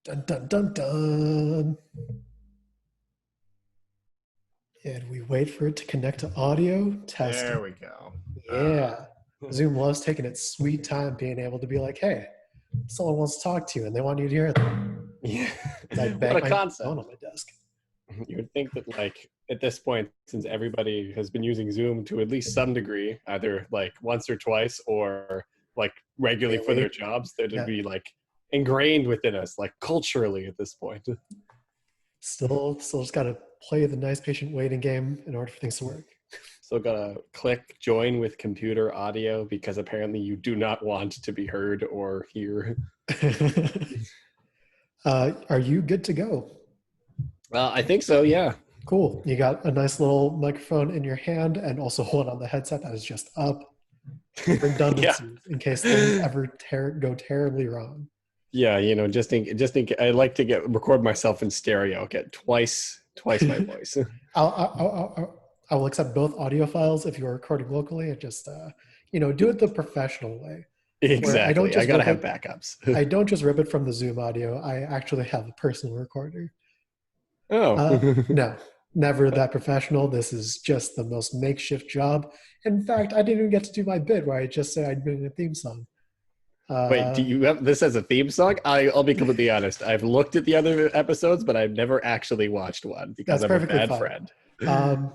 Dun dun dun dun. And we wait for it to connect to audio. There Testing. we go. Yeah. Zoom loves taking its sweet time being able to be like, hey, someone wants to talk to you and they want you to hear them. Yeah. I What bang a my concept. phone on my desk. You would think that, like, at this point, since everybody has been using Zoom to at least some degree, either like once or twice or like regularly for their Daily. jobs, that it'd Yeah. be like ingrained within us, like culturally at this point. Still just gotta play the nice patient waiting game in order for things to work. So gotta click join with computer audio because apparently you do not want to be heard or hear. Are you good to go? I think so, yeah. Cool. You got a nice little microphone in your hand and also one on the headset that is just up. Yeah. Redundancies in case things ever go terribly wrong. Yeah, just in I like to record myself in stereo, get twice my voice. I will accept both audio files if you're recording locally and just do it the professional way where I don't Exactly. I just gotta rip have it. backups. I don't just rip it from the Zoom audio. I actually have a personal recorder. Oh. No, never that professional. This is just the most makeshift job. In fact, I didn't even get to do my bit where I just say I'd been in a theme song. Wait, do Uh, you have this as a theme song? I'll be completely honest. I've looked at the other episodes, but I've never actually watched one because that's I'm a perfectly bad fine. friend. Um,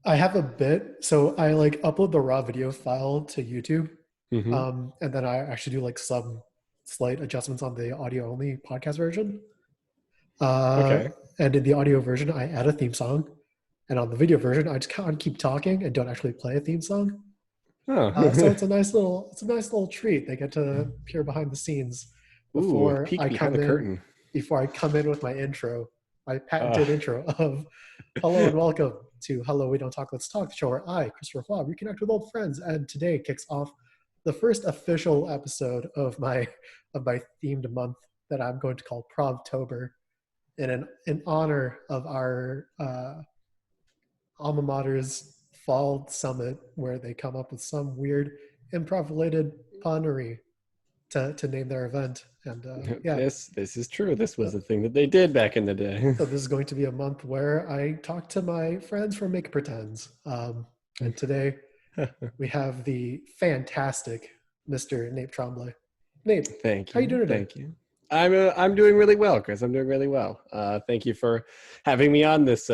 I have a bit, so I like upload the raw video file to YouTube, Hmm. and then I actually do like some slight adjustments on the audio only podcast version. Uh, Okay. and in the audio version, I add a theme song, and on the video version, I just kind of keep talking and don't actually play a theme song. Oh. So it's a nice little treat. They get to peer behind the scenes Ooh, before peek I behind come the in. curtain. Before I come in with my intro, my Uh, patented intro of "Hello and welcome to Hello We Don't Talk Let's Talk," the show where I, Christopher Flaw, reconnect with old friends, and today kicks off the first official episode of my themed month that I'm going to call Provtober, in honor of our alma mater's fall summit, where they come up with some weird improv-related punnery to name their event. And yeah, this is true. This was so, a thing that they did back in the day. so this is going to be a month where I talk to my friends from Make Pretends. And today we have the fantastic Mr. Nape Tremblay. Nape, Thank how you you. doing today? Thank you. I'm doing really well, Chris. I'm doing really well. Thank you for having me on this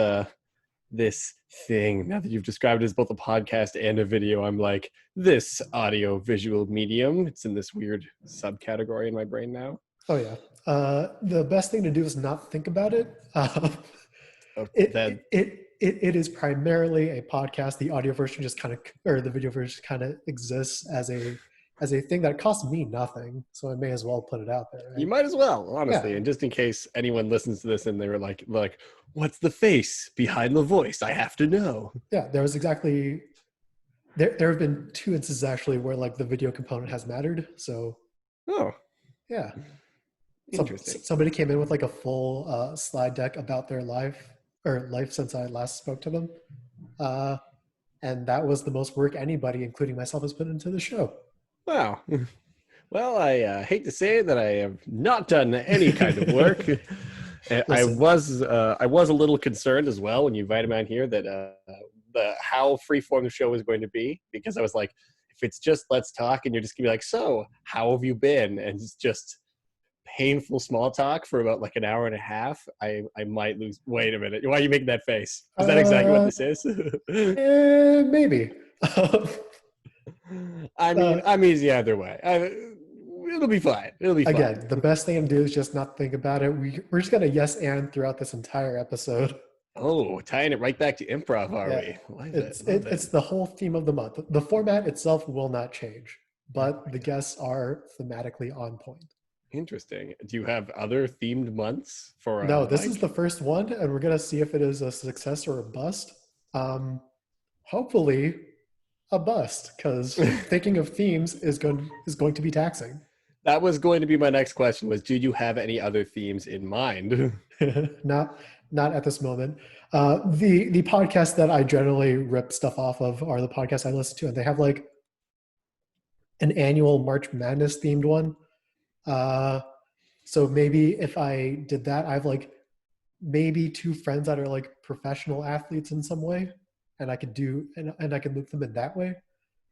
thing. Now that you've described it as both a podcast and a video, I'm like, this audio visual medium. It's in this weird subcategory in my brain now. Oh yeah. The best thing to do is not think about it. Oh, It, that it is primarily a podcast. The audio version just kind of, or the video version kind of exists as a thing that costs me nothing. So I may as well put it out there, you right? might as well, Yeah, honestly. And just in case anyone listens to this and they were like, what's the face behind the voice? I have to know. yeah. There was exactly there have been two instances actually where like the video component has mattered. So Oh, yeah, interesting. somebody came in with like a full slide deck about their life since I last spoke to them. Uh, and that was the most work anybody, including myself, has put into the show. Wow. Well, I hate to say that I have not done any kind of work. Listen, I was a little concerned as well when you invited me on here that the how freeform the show was going to be, because I was like, if it's just let's talk and you're just gonna be like, so how have you been, and it's just painful small talk for about like an hour and a half, I might lose. Wait a minute, why are you making that face? Is that exactly what uh, this is? maybe. I mean, uh, I'm easy either way. It'll be fine. It'll be fine. Again, the best thing to do is just not think about it. We're just gonna yes and throughout this entire episode. Oh, tying it right back to improv, are Yeah, we? Love it. Love it's it. the whole theme of the month. The format itself will not change, Oh but my the god. guests are thematically on point. Interesting. Do you have other themed months for No, this is like? the first one, and we're gonna see if it is a success or a bust. Um, Hopefully, a bust, because thinking of themes is going to be taxing. That was going to be my next question. Was, do you have any other themes in mind? not not at this moment. The podcasts that I generally rip stuff off of are the podcasts I listen to, and they have like an annual March Madness themed one. Uh, So maybe if I did that, I have like maybe two friends that are like professional athletes in some way, and I could do and I could loop them in that way.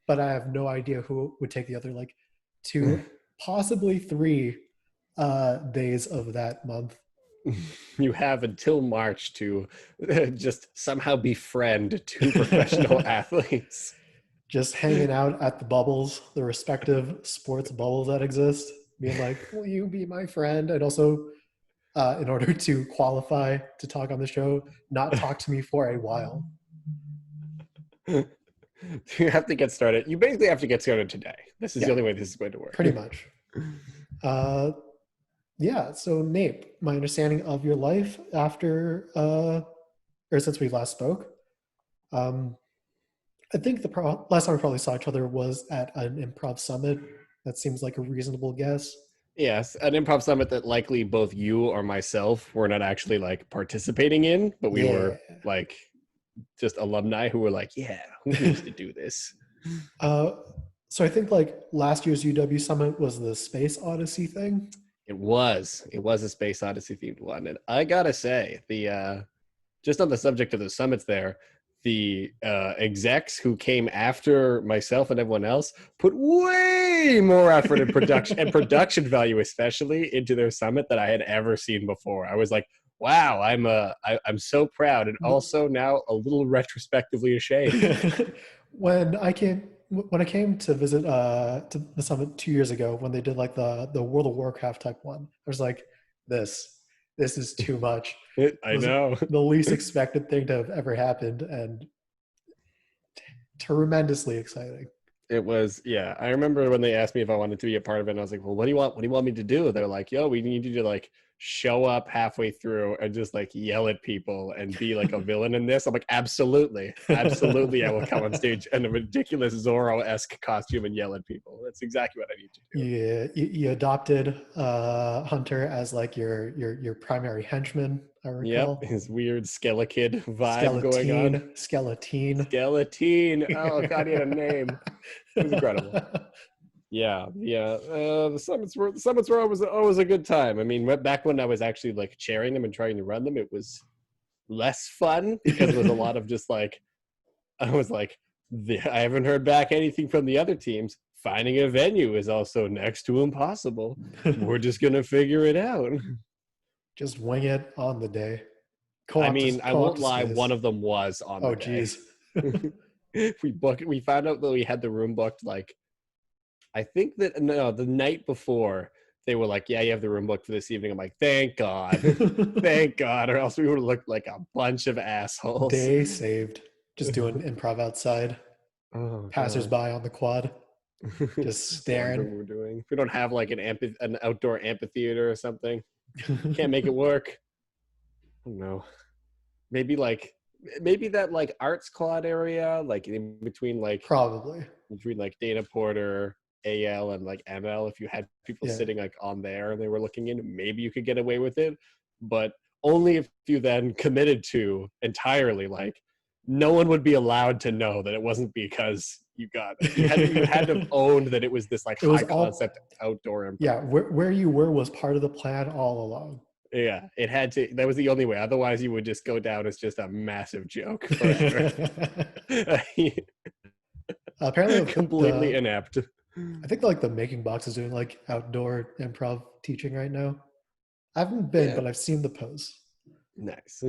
But I have no idea who would take the other like two, possibly three days of that month. You have until March to just somehow befriend two professional athletes. Just hanging out at the bubbles, the respective sports bubbles that exist, being like, "Will you be my friend?" And also, in order to qualify to talk on the show, not talk to me for a while. You have to get started. You basically have to get started today. This is the Yeah, only way this is going to work. pretty much. Uh, yeah. So, Nape, my understanding of your life after, or since we last spoke, um, I think the last time we probably saw each other was at an improv summit. That seems like a reasonable guess. Yes, an improv summit that likely both you or myself were not actually like participating in, but we Yeah. were like just alumni who were like, yeah, who needs to do this? uh, so I think like last year's UW summit was the Space Odyssey thing. It was a Space Odyssey themed one. And I gotta say, the just on the subject of the summits there, the execs who came after myself and everyone else put way more effort in production and production value, especially into their summit that I had ever seen before. I was like, wow, I'm so proud and also now a little retrospectively ashamed. when I came to visit to the summit 2 years ago when they did like the World of Warcraft type one, I was like, this is too much. It I was know. the least expected thing to have ever happened, and tremendously exciting. It was, yeah. I remember when they asked me if I wanted to be a part of it, and I was like, "Well, what do you want? What do you want me to do?" They're like, "Yo, we need you to like show up halfway through and just like yell at people and be like a villain in this." I'm like, "Absolutely, absolutely, I will come on stage in a ridiculous Zorro-esque costume and yell at people. That's exactly what I need to do." You adopted Hunter as like your primary henchman, I Yep, recall. his weird Skelekid vibe going on. Skeletine. Skeleton. Oh God, he had a name. It was incredible. Yeah, yeah. The summits were always a good time. I mean, back when I was actually like chairing them and trying to run them, it was less fun because it was a lot of just like I was like, I haven't heard back anything from the other teams. Finding a venue is also next to impossible. We're just gonna figure it out. Just wing it on the day. I mean, I Co-op won't to lie. space. One of them was on Oh the day. geez. We found out that we had the room booked like I think that no, the night before they were like, "Yeah, you have the room booked for this evening." I'm like, "Thank God, thank God," or else we would have looked like a bunch of assholes. Day saved. Just doing improv outside. Oh God, Passersby on the quad. Just wondering staring. what we're doing. If we don't have like an outdoor amphitheater or something, can't make it work. I don't know. Maybe like maybe that like arts quad area, like in Probably. between like Dana Porter, AL, and like ML, if you had people Yeah. sitting like on there and they were looking in, maybe you could get away with it. But only if you then committed to entirely like no one would be allowed to know that it wasn't because you had to have owned that it was this like It was high all, concept outdoor yeah, improv. where you were was part of the plan all along. Yeah, it had to. That was the only way. Otherwise, you would just go down as just a massive joke forever. Apparently Completely inept. I think like the Making Box is doing like outdoor improv teaching right now. I haven't been, Yeah, but I've seen the posts. nice.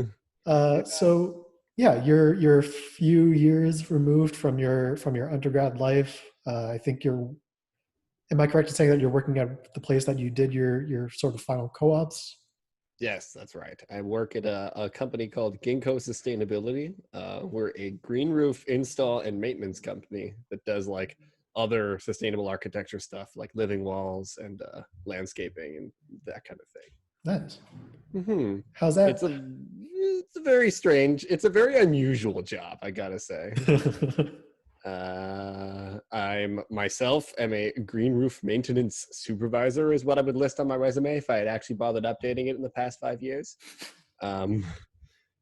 So yeah, you're a few years removed from your undergrad life. I think you're. Am I correct in saying that you're working at the place that you did your sort of final co-ops? Yes, that's right. I work at a company called Ginkgo Sustainability. We're a green roof install and maintenance company that does like other sustainable architecture stuff, like living walls and landscaping and that kind of Nice. thing. How's It's that? a very strange, it's a very unusual job, I gotta say. I'm myself am a green roof maintenance supervisor is what I would list on my resume if I had actually bothered updating it in the past 5 years. Um,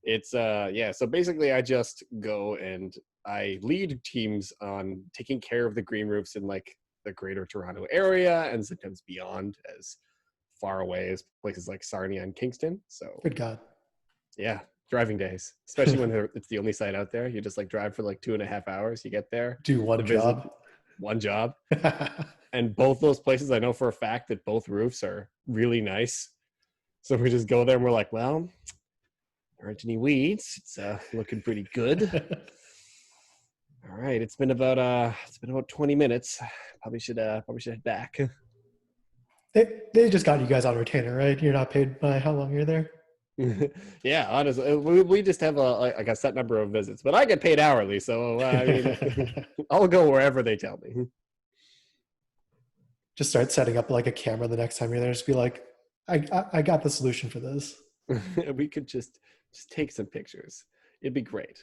it's yeah, so basically I just go and I lead teams on taking care of the green roofs in like the greater Toronto area and sometimes beyond as far away as places like Sarnia and Kingston. So Good God. yeah, driving days, especially when it's the only site out there. You just like drive for like 2.5 hours. You get there, Do to one visit job. one job. And both those places, I know for a fact that both roofs are really nice. So we just go there and we're like, well, there aren't any weeds. It's looking pretty good. All right, it's been about 20 minutes. Probably should head back. They just got you guys on retainer, right? You're not paid by how long you're there. Yeah, honestly, we just have a set number of visits, but I get paid hourly, so I mean, I'll go wherever they tell me. Just start setting up like a camera the next time you're there. Just be like, I got the solution for this. We could just take some pictures. It'd be great.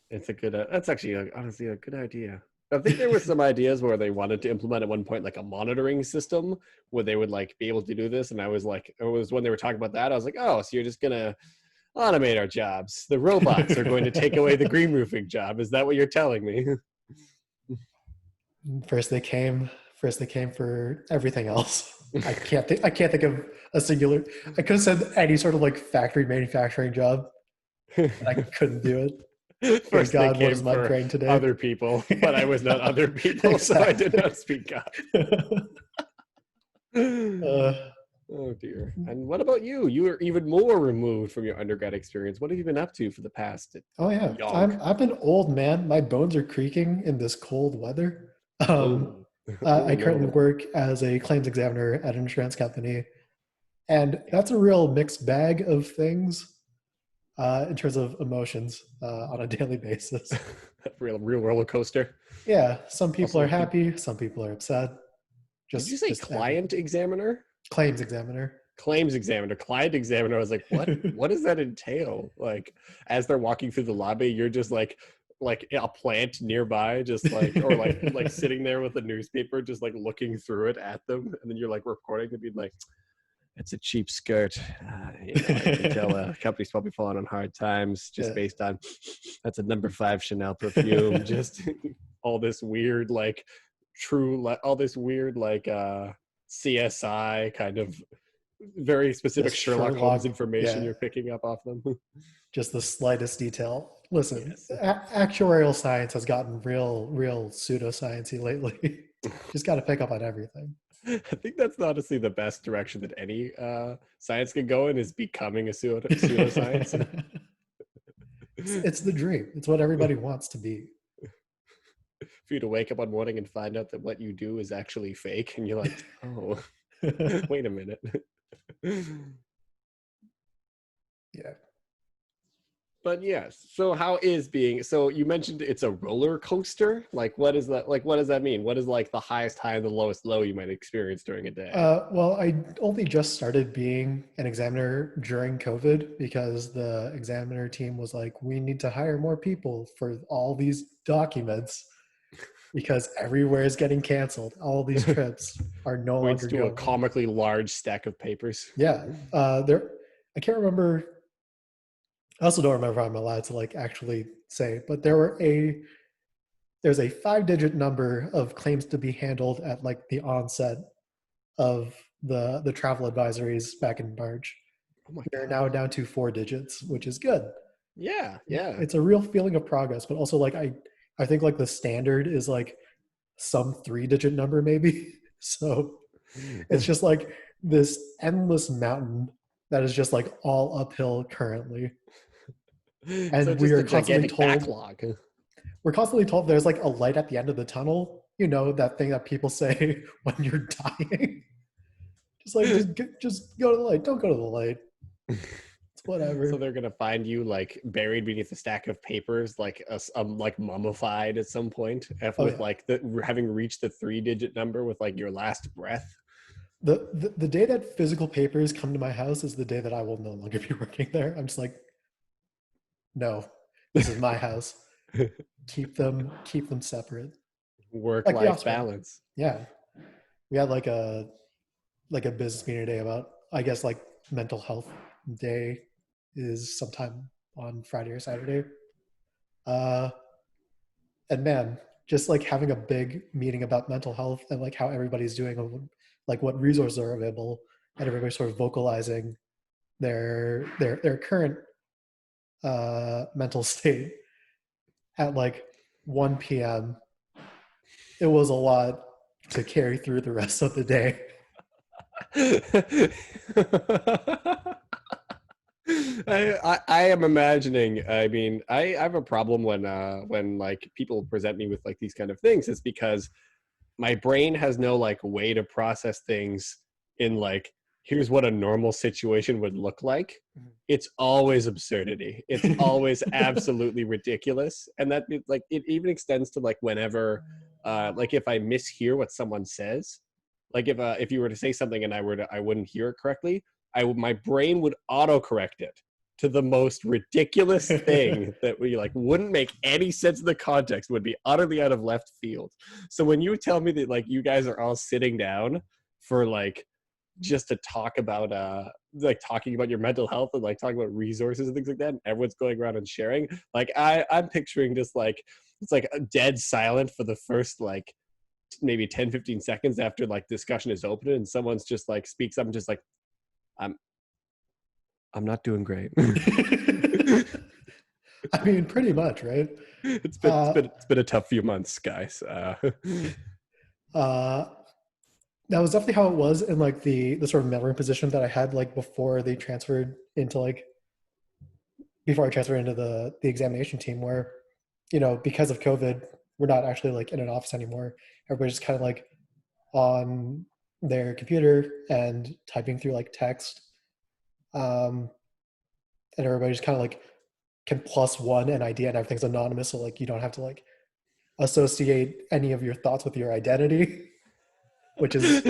It's a good. That's actually honestly a good idea. I think there were some ideas where they wanted to implement at one point like a monitoring system where they would like be able to do this, and I was like, it was when they were talking about that, I was like, oh, so you're just gonna automate our jobs? The robots are going to take away the green roofing job? Is that what you're telling me? First they came for everything else. I can't think of a singular. I could have said any sort of like factory manufacturing job, but I couldn't do it. First, God, they came what is my for brain today? other people, but I was not other people, so I did not speak up. Oh dear. And what about you? You are even more removed from your undergrad experience. What have you been up to for the past oh yeah, yonk? I've been old, man. My bones are creaking in this cold weather. Oh, oh I currently no. work as a claims examiner at an insurance company, and that's a real mixed bag of things in terms of emotions on a daily basis. Real roller coaster. Yeah, some people are Also, happy, some people are upset. did you say Just client examiner? claims examiner. Claims examiner, client examiner. I was like, what does that entail? Like, as they're walking through the lobby, you're just like a plant nearby, just like, or like sitting there with a newspaper, just like looking through it at them, and then you're like recording to be like, it's a cheap skirt. I can tell a company's probably falling on hard times just Yeah. based on that's a number 5 Chanel perfume. Just all this weird like all this weird like CSI kind of very specific Just Sherlock Holmes Sherlock. information Yeah, you're picking up off them. just the slightest detail. Listen, Yes. actuarial science has gotten real pseudosciencey lately. Just got to pick up on everything. I think that's honestly the best direction that any science can go in, is becoming a pseudoscience. It's the dream. It's what everybody wants to be. For you to wake up one morning and find out that what you do is actually fake, and you're like, oh, wait a minute. Yeah. But yes, so how is being, so you mentioned it's a roller coaster. Like, what is that? Like, what does that mean? What is like the highest high and the lowest low you might experience during a day? Well, I only just started being an examiner during COVID because the examiner team was like, we need to hire more people for all these documents because everywhere is getting canceled. All these trips are no Points longer to a going. comically large stack of papers. Yeah. I can't remember. I also don't remember if I'm allowed to like actually say, but there's a 5-digit number of claims to be handled at like the onset of the travel advisories back in March. Oh my We're god. now down to 4 digits, which is good. Yeah, yeah. It's a real feeling of progress, but also like I think like the standard is like some 3-digit number maybe. So it's just like this endless mountain that is just like all uphill currently. So And we just are a constantly gigantic told backlog. there's like a light at the end of the tunnel. You know, that thing that people say when you're dying. Just like just go to the light. Don't go to the light. It's So whatever. they're gonna find you like buried beneath a stack of papers, like like mummified at some point, Oh with yeah. like the having reached the 3-digit number with like your last breath. The day that physical papers come to my house is the day that I will no longer be working there. I'm just like, no, this is my house. Keep them separate. Like the Work-life offspring. balance. Yeah. We had like a business meeting today about I guess like mental health day is sometime on Friday or Saturday. Uh and man, just like having a big meeting about mental health and like how everybody's doing, like what resources are available. and everybody's sort of vocalizing their current mental state at like 1 p.m. It was a lot to carry through the rest of the day. I am imagining. I mean, I have a problem when like people present me with like these kind of things. It's because my brain has no like way to process things in like, here's what a normal situation would look like. It's always absurdity. It's always absolutely ridiculous. And that like it even extends to like whenever like if I mishear what someone says, like if you were to say something and I wouldn't hear it correctly, my brain would autocorrect it to the most ridiculous thing that we like wouldn't make any sense in the context, would be utterly out of left field. So when you tell me that like you guys are all sitting down for like just to talk about like talking about your mental health and like talking about resources and things like that, and everyone's going around and sharing, like I'm picturing just like it's like a dead silent for the first like maybe 10-15 seconds after like discussion is open, and someone's just like speaks up and just like i'm I'm not doing great. I mean, pretty much, right? It's been a tough few months, guys. Uh, that was definitely how it was in like the sort of mailroom position that I had like before they transferred into like before I transferred into the examination team, where because of COVID, we're not actually like in an office anymore. Everybody's just kind of like on their computer and typing through like text, um, and everybody just kind of like can +1 an idea, and everything's anonymous, so like you don't have to like associate any of your thoughts with your identity, which is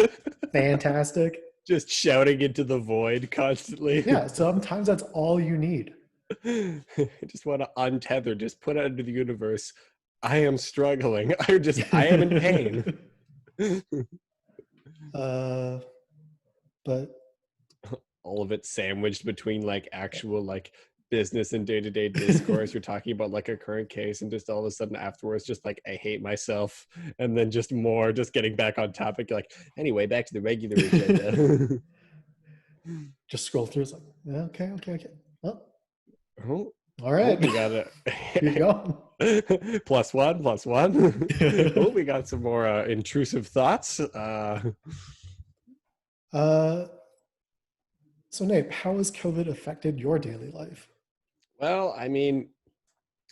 fantastic. Just shouting into the void constantly. Yeah, sometimes that's all you need. I just want to untether, just put out into the universe. I am struggling. I am in pain. But all of it sandwiched between like actual like business and day-to-day discourse. You're talking about like a current case, and just all of a sudden afterwards just like I hate myself, and then just more just getting back on topic. You're like, anyway, back to the regular agenda. just scroll through, it's like, yeah, okay. Well, Oh, all right, we got it. keep going. +1. Oh, we got some more intrusive thoughts. So Nape, how has COVID affected your daily life? Well, I mean,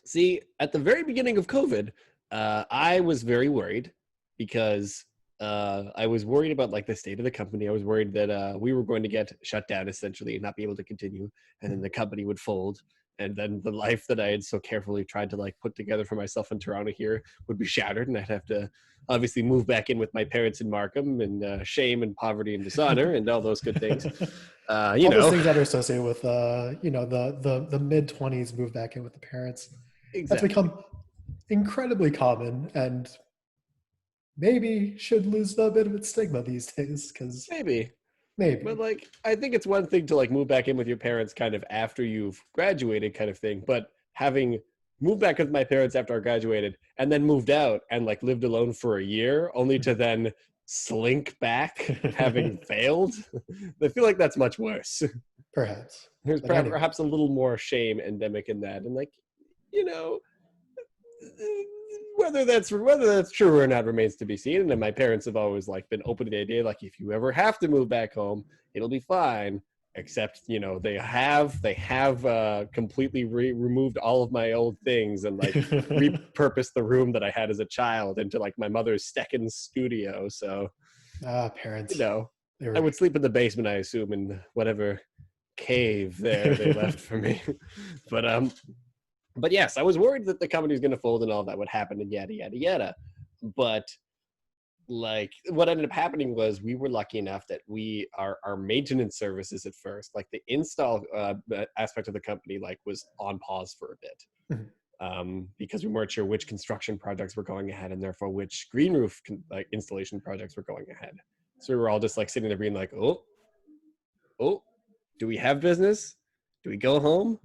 see, at the very beginning of COVID, I was very worried because I was worried about like the state of the company. I was worried that we were going to get shut down essentially and not be able to continue, and then the company would fold, and then the life that I had so carefully tried to like put together for myself in Toronto here would be shattered, and I'd have to obviously move back in with my parents in Markham, and shame and poverty and dishonor and all those good things. All those things that are associated with the mid-20s move back in with the parents. That's Exactly. become incredibly common, and maybe should lose a bit of its stigma these days, because Maybe. maybe. But like, I think it's one thing to like move back in with your parents kind of after you've graduated kind of thing. But having moved back with my parents after I graduated and then moved out and like lived alone for a year only to then slink back having failed, I feel like that's much worse. Perhaps. There's But anyway. perhaps a little more shame endemic in that. And like, you know, whether that's true or not remains to be seen. And then my parents have always like been open to the idea, like if you ever have to move back home, it'll be fine. Except they have completely removed all of my old things and like repurposed the room that I had as a child into like my mother's second studio. So Parents. I would sleep in the basement, I assume, in whatever cave there they left for me. But yes, I was worried that the company was going to fold and all that would happen and yada yada yada. But like what ended up happening was we were lucky enough that our maintenance services at first, like the install aspect of the company, like was on pause for a bit. Because we weren't sure which construction projects were going ahead and therefore which green roof like installation projects were going ahead. So we were all just like sitting there being like, oh, do we have business? Do we go home?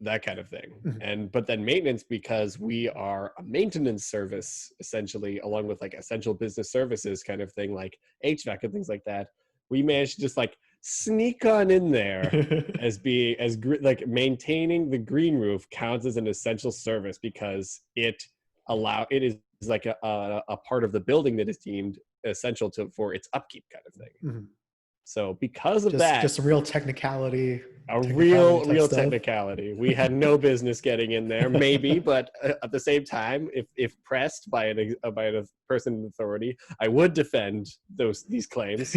That kind of thing. But then maintenance, because we are a maintenance service essentially, along with like essential business services kind of thing, like HVAC and things like that, we managed to just like sneak on in there as being like maintaining the green roof counts as an essential service because it is like a part of the building that is deemed essential for its upkeep kind of thing. Mhm. So because of just a real technicality real stuff. technicality, we had no business getting in there, maybe, but at the same time, if pressed by a person in authority, I would defend these claims.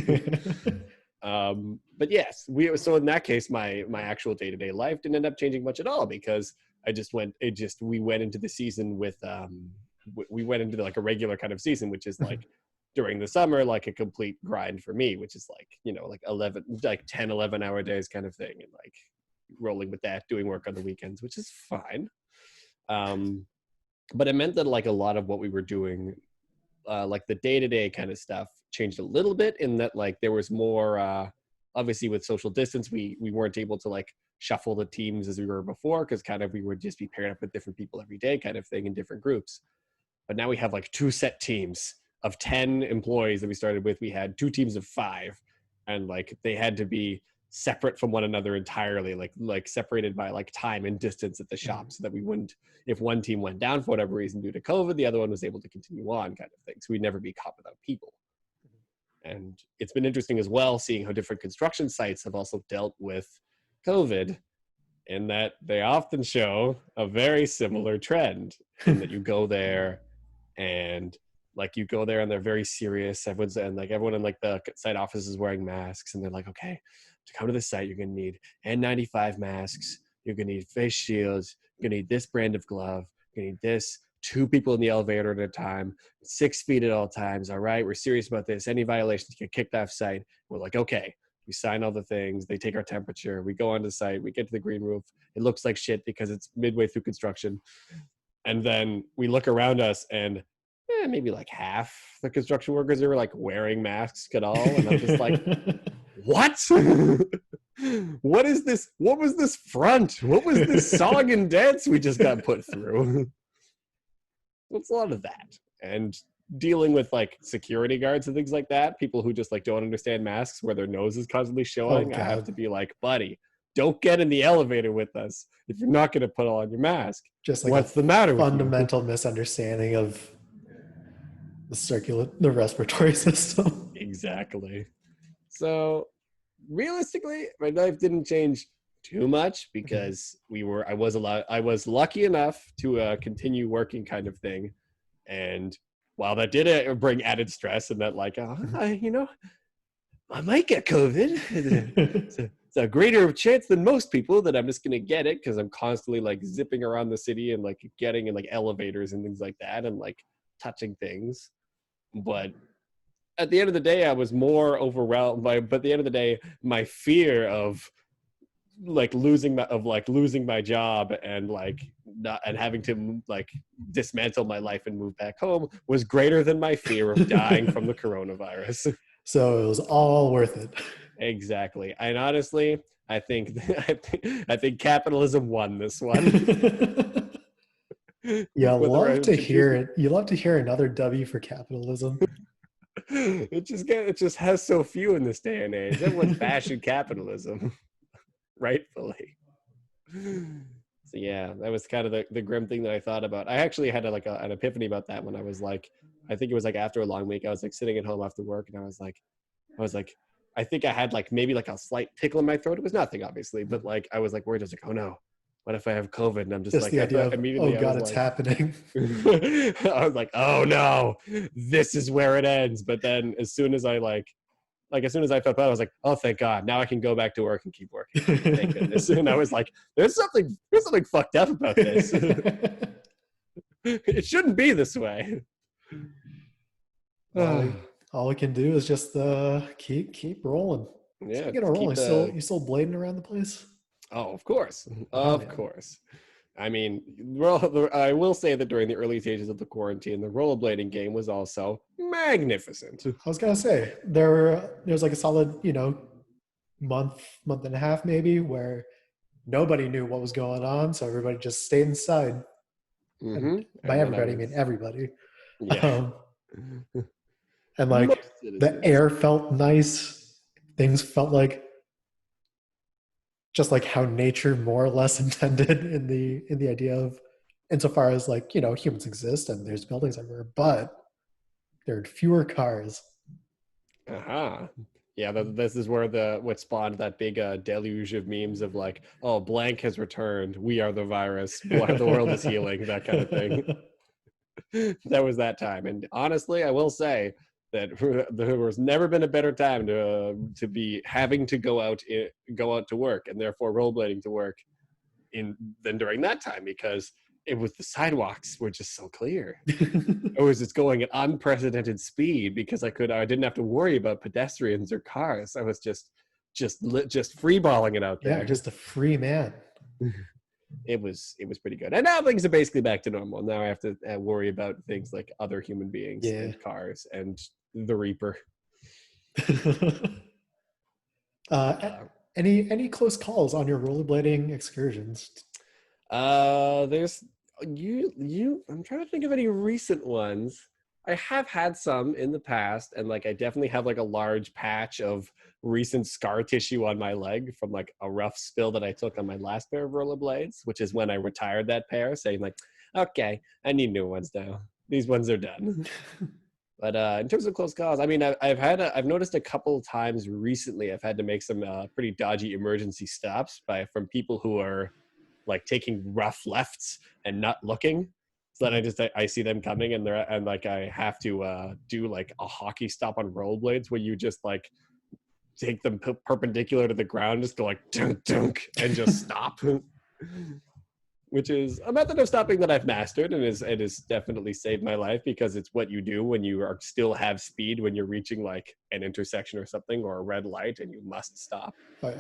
But yes, so in that case, my actual day-to-day life didn't end up changing much at all because we went into the season with we went into like a regular kind of season, which is like during the summer, like a complete grind for me, which is like, like 10, 11 hour days kind of thing. And like rolling with that, doing work on the weekends, which is fine. But it meant that like a lot of what we were doing, like the day-to-day kind of stuff changed a little bit in that like there was more, obviously with social distance, we weren't able to like shuffle the teams as we were before because kind of we would just be paired up with different people every day kind of thing in different groups. But now we have like 2 set teams of 10 employees that we started with. We had 2 teams of 5 and like they had to be separate from one another entirely, like separated by like time and distance at the shop so that we wouldn't, if one team went down for whatever reason due to COVID, the other one was able to continue on kind of thing. So we'd never be caught without people. And it's been interesting as well, seeing how different construction sites have also dealt with COVID in that they often show a very similar trend in that you go there and like you go there and they're very serious. Everyone in like the site office is wearing masks and they're like, okay, to come to the site, you're going to need N95 masks. You're going to need face shields. You're going to need this brand of glove. You're going to need this. 2 people in the elevator at a time, 6 feet at all times. All right, we're serious about this. Any violations get kicked off site. We're like, okay. We sign all the things. They take our temperature. We go onto site. We get to the green roof. It looks like shit because it's midway through construction. And then we look around us and maybe like half the construction workers are like wearing masks at all. And I'm just like, what? What is this? What was this front? What was this song and dance we just got put through? It's a lot of that. And dealing with like security guards and things like that, people who just like don't understand masks where their nose is constantly showing. I have to be like, buddy, don't get in the elevator with us if you're not going to put on your mask. Just like what's the matter with you? Fundamental misunderstanding of the respiratory system. Exactly. So realistically, my life didn't change too much because I was lucky enough to continue working kind of thing. And while that did bring added stress and that like, I might get COVID. It's a greater chance than most people that I'm just going to get it because I'm constantly like zipping around the city and like getting in like elevators and things like that and like touching things. But at the end of the day, I was more overwhelmed but at the end of the day, my fear of losing my job and like not and having to like dismantle my life and move back home was greater than my fear of dying from the coronavirus. So it was all worth it. Exactly. And honestly, I think capitalism won this one. Yeah, love to hear it. You love to hear another W for capitalism. It just has so few in this day and age. Everyone's bashing capitalism. Rightfully. So yeah, that was kind of the grim thing that I thought about. I actually had an epiphany about that when I was like, I think it was like after a long week, I was like sitting at home after work and I was like, I think I had like maybe like a slight tickle in my throat. It was nothing obviously, but like I was like worried. I was like, oh no, what if I have COVID? And I'm just like, the idea of, immediately, oh God, it's happening. I was like, oh no, this is where it ends. But then as soon as I as soon as I felt better, I was like, oh, thank God. Now I can go back to work and keep working. Thank goodness. And I was like, there's something fucked up about this. It shouldn't be this way. All we can do is just keep rolling. Yeah. Get rolling. You still blading around the place? Oh, of course. Of course. I mean, I will say that during the early stages of the quarantine, the rollerblading game was also magnificent. I was gonna say there was like a solid, month and a half maybe where nobody knew what was going on, so everybody just stayed inside. And by everybody, I mean everybody. Yeah. And like the air felt nice. things felt like just like how nature more or less intended in the idea of, insofar as like, you know, humans exist and there's buildings everywhere, but there are fewer cars. Uh-huh. Yeah, this is where what spawned that big deluge of memes of like, oh, blank has returned, we are the virus, the world is healing, that kind of thing. That was that time. And honestly, I will say that there was never been a better time to be having to go out to work, and therefore rollerblading to work than during that time, because it was the sidewalks were just so clear. It was just going at unprecedented speed because I didn't have to worry about pedestrians or cars. I was just free balling it out there. Yeah, just a free man. It was pretty good. And now things are basically back to normal. Now I have to worry about things like other human beings and cars and the Reaper. uh, any close calls on your rollerblading excursions? There's I'm trying to think of any recent ones. I have had some in the past, and like I definitely have like a large patch of recent scar tissue on my leg from like a rough spill that I took on my last pair of rollerblades, which is when I retired that pair, saying like, okay, I need new ones now. These ones are done. But in terms of close calls, I mean, I've noticed a couple of times recently I've had to make some pretty dodgy emergency stops from people who are like taking rough lefts and not looking. So then I see them coming and like I have to do like a hockey stop on rollerblades where you just like take them perpendicular to the ground, just go like dunk dunk and just stop. Which is a method of stopping that I've mastered, and it has definitely saved my life, because it's what you do when you still have speed when you're reaching like an intersection or something or a red light and you must stop. Oh, yeah.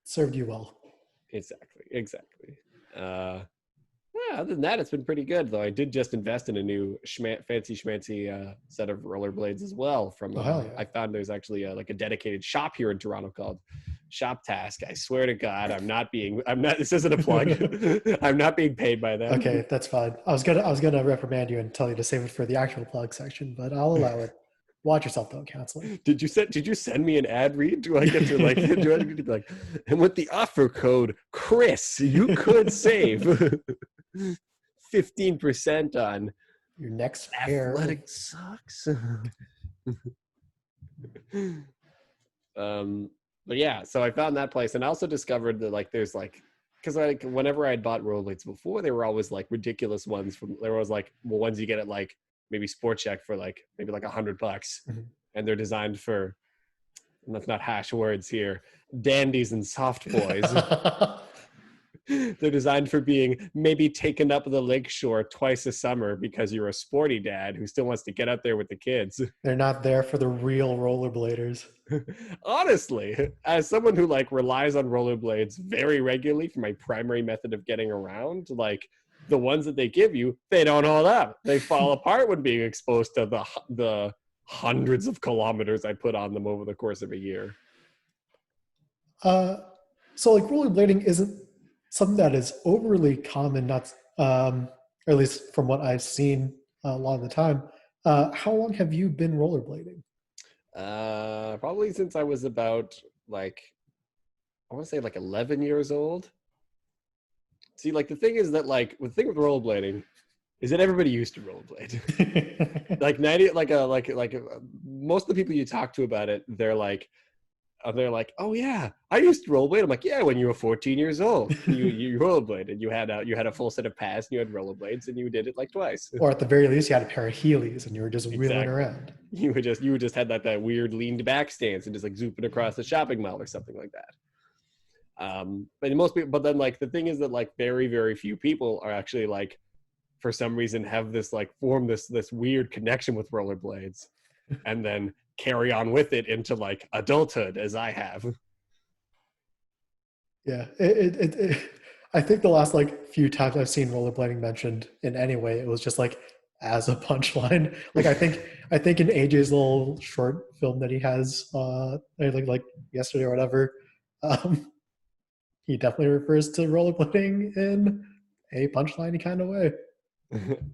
Served you well. Exactly. Yeah, other than that, it's been pretty good, though. I did just invest in a new fancy schmancy set of rollerblades as well. I found there's actually like a dedicated shop here in Toronto called Shop Task. I swear to God, this isn't a plug. I'm not being paid by them. Okay, that's fine. I was gonna reprimand you and tell you to save it for the actual plug section, but I'll allow it. Watch yourself, though, counseling. Did you send me an ad read? Do I get to like, do I get to be like, and with the offer code Chris, you could save 15% on your next pair athletic socks. But yeah, so I found that place, and I also discovered that like there's like, because like whenever I had bought rollerblades before, they were always like ridiculous ones. There was like ones you get at like maybe Sport Check for like maybe like $100, mm-hmm. and they're designed for, and let's not hash words here, dandies and soft boys. They're designed for being maybe taken up the lakeshore twice a summer because you're a sporty dad who still wants to get out there with the kids. They're not there for the real rollerbladers. Honestly, as someone who like relies on rollerblades very regularly for my primary method of getting around, like the ones that they give you, they don't hold up. They fall apart when being exposed to the hundreds of kilometers I put on them over the course of a year. So like rollerblading isn't something that is overly common, not or at least from what I've seen a lot of the time. How long have you been rollerblading? Probably since I was about like, I want to say like 11 years old. See, like the thing is that like the thing with rollerblading is that everybody used to rollerblade. Like 90, most of the people you talk to about it, they're like, oh yeah, I used to rollerblade. I'm like, yeah, when you were 14 years old, you rollerbladed. You had a full set of pads, and you had rollerblades, and you did it like twice. Or at the very least, you had a pair of Heelys, and you were just wheeling around. You would just had that weird leaned back stance and just like zooping across the shopping mall or something like that. But most people, but then like the thing is that like very, very few people are actually like, for some reason, have this like form this weird connection with rollerblades, and then carry on with it into like adulthood, as I have. Yeah, I think the last like few times I've seen rollerblading mentioned in any way, it was just like as a punchline. Like I think in AJ's little short film that he has, like yesterday or whatever, he definitely refers to rollerblading in a punchline kind of way.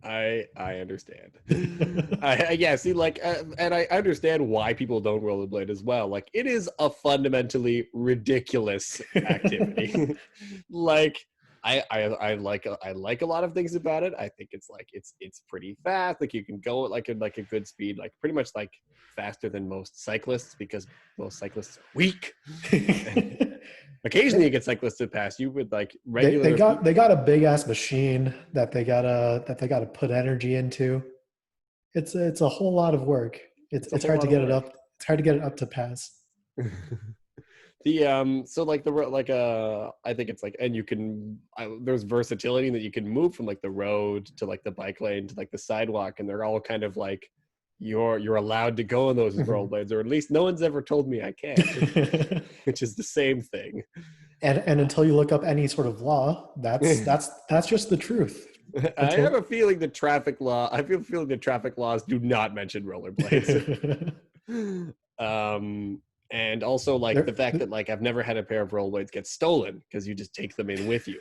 I understand. Yeah, see, like, and I understand why people don't rollerblade as well. Like, it is a fundamentally ridiculous activity. Like, I like a lot of things about it. I think it's like it's pretty fast. Like, you can go at like a good speed, like pretty much like faster than most cyclists because most cyclists are weak. Occasionally, you get cyclists to pass you with like regular. They got a big ass machine that they gotta put energy into. It's a whole lot of work. It's a It's whole hard to lot of get it work. up. It's hard to get it up to pass. The so like I think it's like, and you can there's versatility in that you can move from like the road to like the bike lane to like the sidewalk, and they're all kind of like you're allowed to go on those rollerblades, or at least no one's ever told me I can't, which is the same thing. And until you look up any sort of law, that's just the truth. I have Until a feeling the traffic law. I feel feeling the traffic laws do not mention rollerblades. um, and also like the There- fact that like I've never had a pair of rollerblades get stolen because you just take them in with you,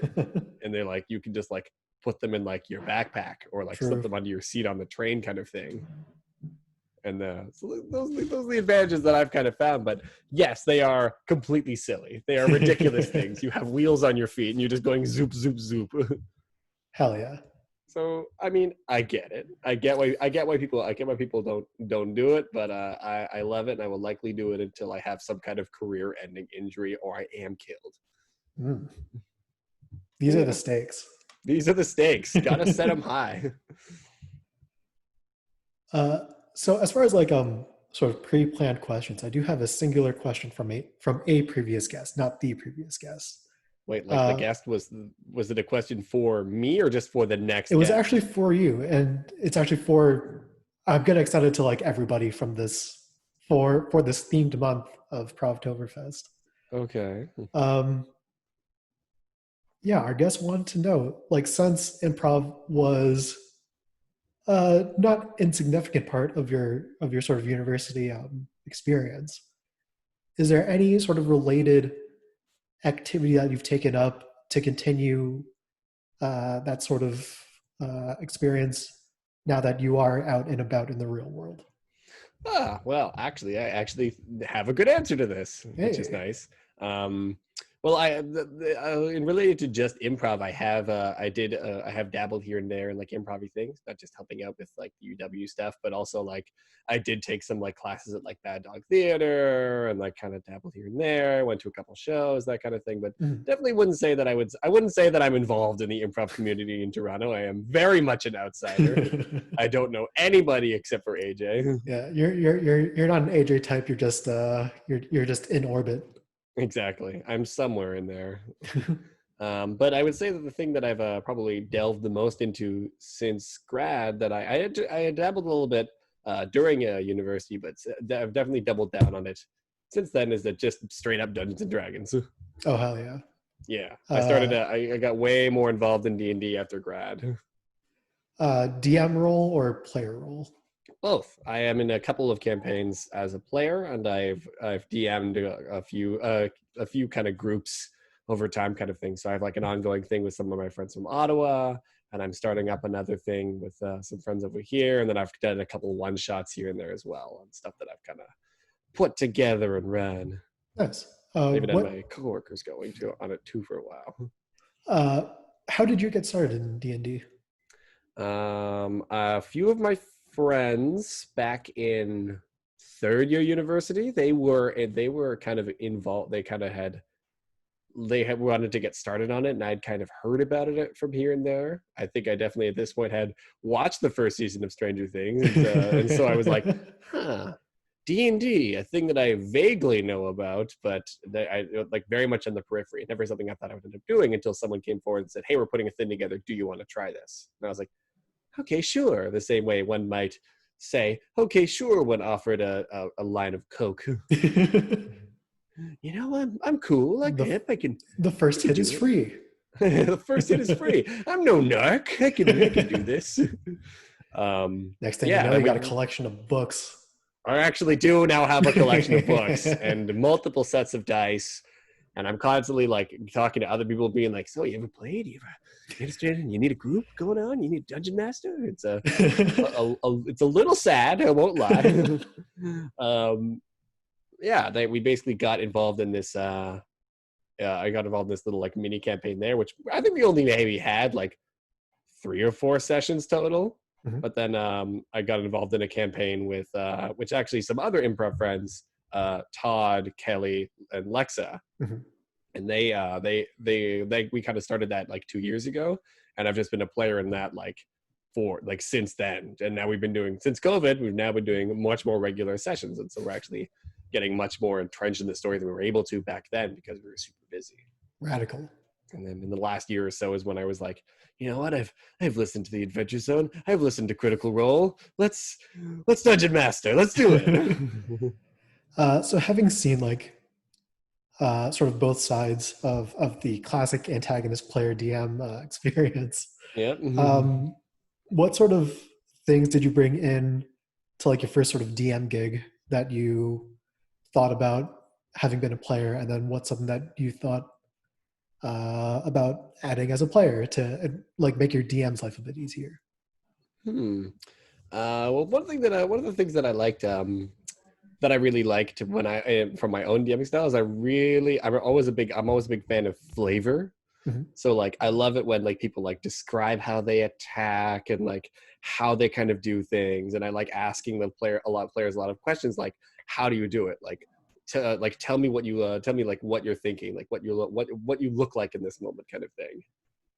and they're like you can just like put them in like your backpack or like slip True. them under your seat on the train kind of thing. And so those are the advantages that I've kind of found. But yes, they are completely silly. They are ridiculous things. You have wheels on your feet and you're just going zoop zoop zoop. Hell yeah. So I mean, I get it. I get why people don't do it. But I love it, and I will likely do it until I have some kind of career-ending injury or I am killed. Mm. These are the stakes. These are the stakes. Gotta set them high. So as far as like sort of pre-planned questions, I do have a singular question from a previous guest, not the previous guest. Wait, like the guest was it a question for me or just for the next It was guest? actually for you, and it's actually for. I'm getting excited to like everybody from this for this themed month of Provtoberfest. Okay. Yeah, our guest wanted to know, like, since improv was not insignificant part of your sort of university experience, is there any sort of related activity that you've taken up to continue that sort of experience now that you are out and about in the real world? Well, actually, I actually have a good answer to this, which is nice. Well, in related to just improv, I have dabbled here and there in like improv things, not just helping out with like the UW stuff, but also like I did take some like classes at like Bad Dog Theater and like kind of dabbled here and there. I went to a couple shows, that kind of thing, but definitely wouldn't say that I wouldn't say that I'm involved in the improv community in Toronto. I am very much an outsider. I don't know anybody except for AJ. Yeah, you're not an AJ type. You're just you're just in orbit. Exactly. I'm somewhere in there. But I would say that the thing that I've probably delved the most into since grad that I had dabbled a little bit during university, but I've definitely doubled down on it since then, is that just straight up Dungeons and Dragons. Oh hell yeah! Yeah, I got way more involved in D&D after grad. DM role or player role? Both. I am in a couple of campaigns as a player, and I've DM'd a few kind of groups over time, kind of thing. So I have like an ongoing thing with some of my friends from Ottawa, and I'm starting up another thing with some friends over here, and then I've done a couple one shots here and there as well on stuff that I've kind of put together and run. Nice. I even had my coworkers going to on it too for a while. How did you get started in D&D? A few of my friends back in third year university, they were kind of involved. They had wanted to get started on it, and I'd kind of heard about it from here and there. I think I definitely at this point had watched the first season of Stranger Things, and so I was like, D&D, a thing that I vaguely know about, but that I like very much on the periphery. Never something I thought I would end up doing until someone came forward and said, "Hey, we're putting a thing together. Do you want to try this?" And I was like, "Okay, sure." The same way one might say, "Okay, sure," when offered a line of Coke. You know, I'm cool. I can. The first hit is free. The first hit is free. I'm no narc. I can do this. Next thing you know, you got a collection of books. I actually do now have a collection of books and multiple sets of dice And I'm constantly like talking to other people, being like, "So you ever played? You understand? You need a group going on. You need a dungeon master." It's a little sad. I won't lie. Yeah, we basically got involved in this. I got involved in this little like mini campaign there, which I think we only maybe had like 3 or 4 sessions total. Mhm. But then I got involved in a campaign with which actually some other improv friends, Todd, Kelly, and Lexa, Mhm. and they we kind of started that like 2 years ago, and I've just been a player in that like for like since then. And now we've been doing, since COVID, we've now been doing much more regular sessions, and so we're actually getting much more entrenched in the story than we were able to back then because we were super busy. Radical. And then in the last year or so is when I was like, you know what, I've listened to the Adventure Zone, I've listened to Critical Role, let's Dungeon Master, let's do it. So having seen like sort of both sides of the classic antagonist player DM experience, Yeah. what sort of things did you bring in to like your first sort of DM gig that you thought about having been a player, and then what's something that you thought about adding as a player to like make your DM's life a bit easier? Well, one of the things that I liked, that I really liked when from my own DMing style is I'm always a big fan of flavor. Mhm. So like I love it when like people like describe how they attack and like how they kind of do things, and I like asking a lot of questions like, how do you do it? Like like tell me like what you're thinking, like what you look like in this moment, kind of thing.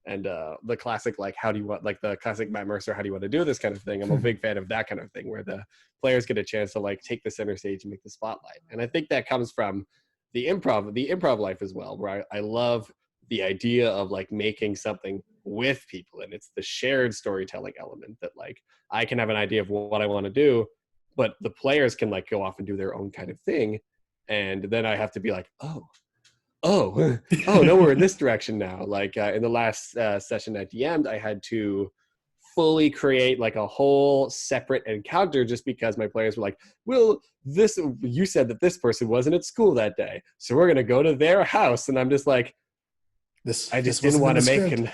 And the classic like how do you want, like the classic Matt Mercer, how do you want to do this kind of thing. I'm a big fan of that kind of thing, where the players get a chance to like take the center stage and make the spotlight. And I think that comes from the improv life as well, where I love the idea of like making something with people, and it's the shared storytelling element that like I can have an idea of what I want to do, but the players can like go off and do their own kind of thing, and then I have to be like, oh, no, we're in this direction now. Like in the last session at DM'd, I had to fully create like a whole separate encounter just because my players were like, well, you said that this person wasn't at school that day, so we're going to go to their house. And I'm just like, I just didn't want to make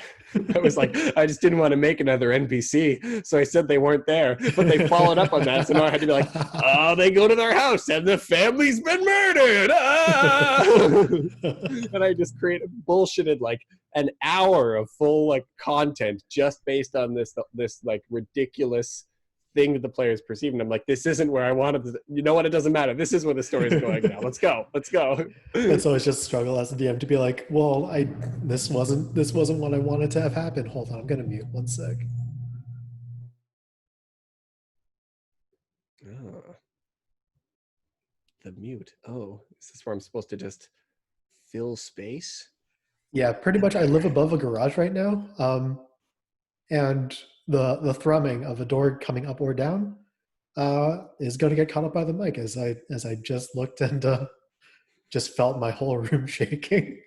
I just didn't want to make another NPC. So I said they weren't there, but they followed up on that. So now I had to be like, oh, they go to their house and the family's been murdered. Ah! And I just bullshitted like an hour of full like content just based on this like ridiculous thing that the players perceive. And I'm like, this isn't where I wanted to, you know what, it doesn't matter, this is where the story's going now. Let's go. It's always just a struggle as a DM to be like, well, this wasn't what I wanted to have happen. Hold on, I'm gonna mute one sec. Oh, the mute. Oh, is this where I'm supposed to just fill space? Yeah, pretty much. I live above a garage right now, and the thrumming of a door coming up or down is going to get caught up by the mic as I just looked and just felt my whole room shaking.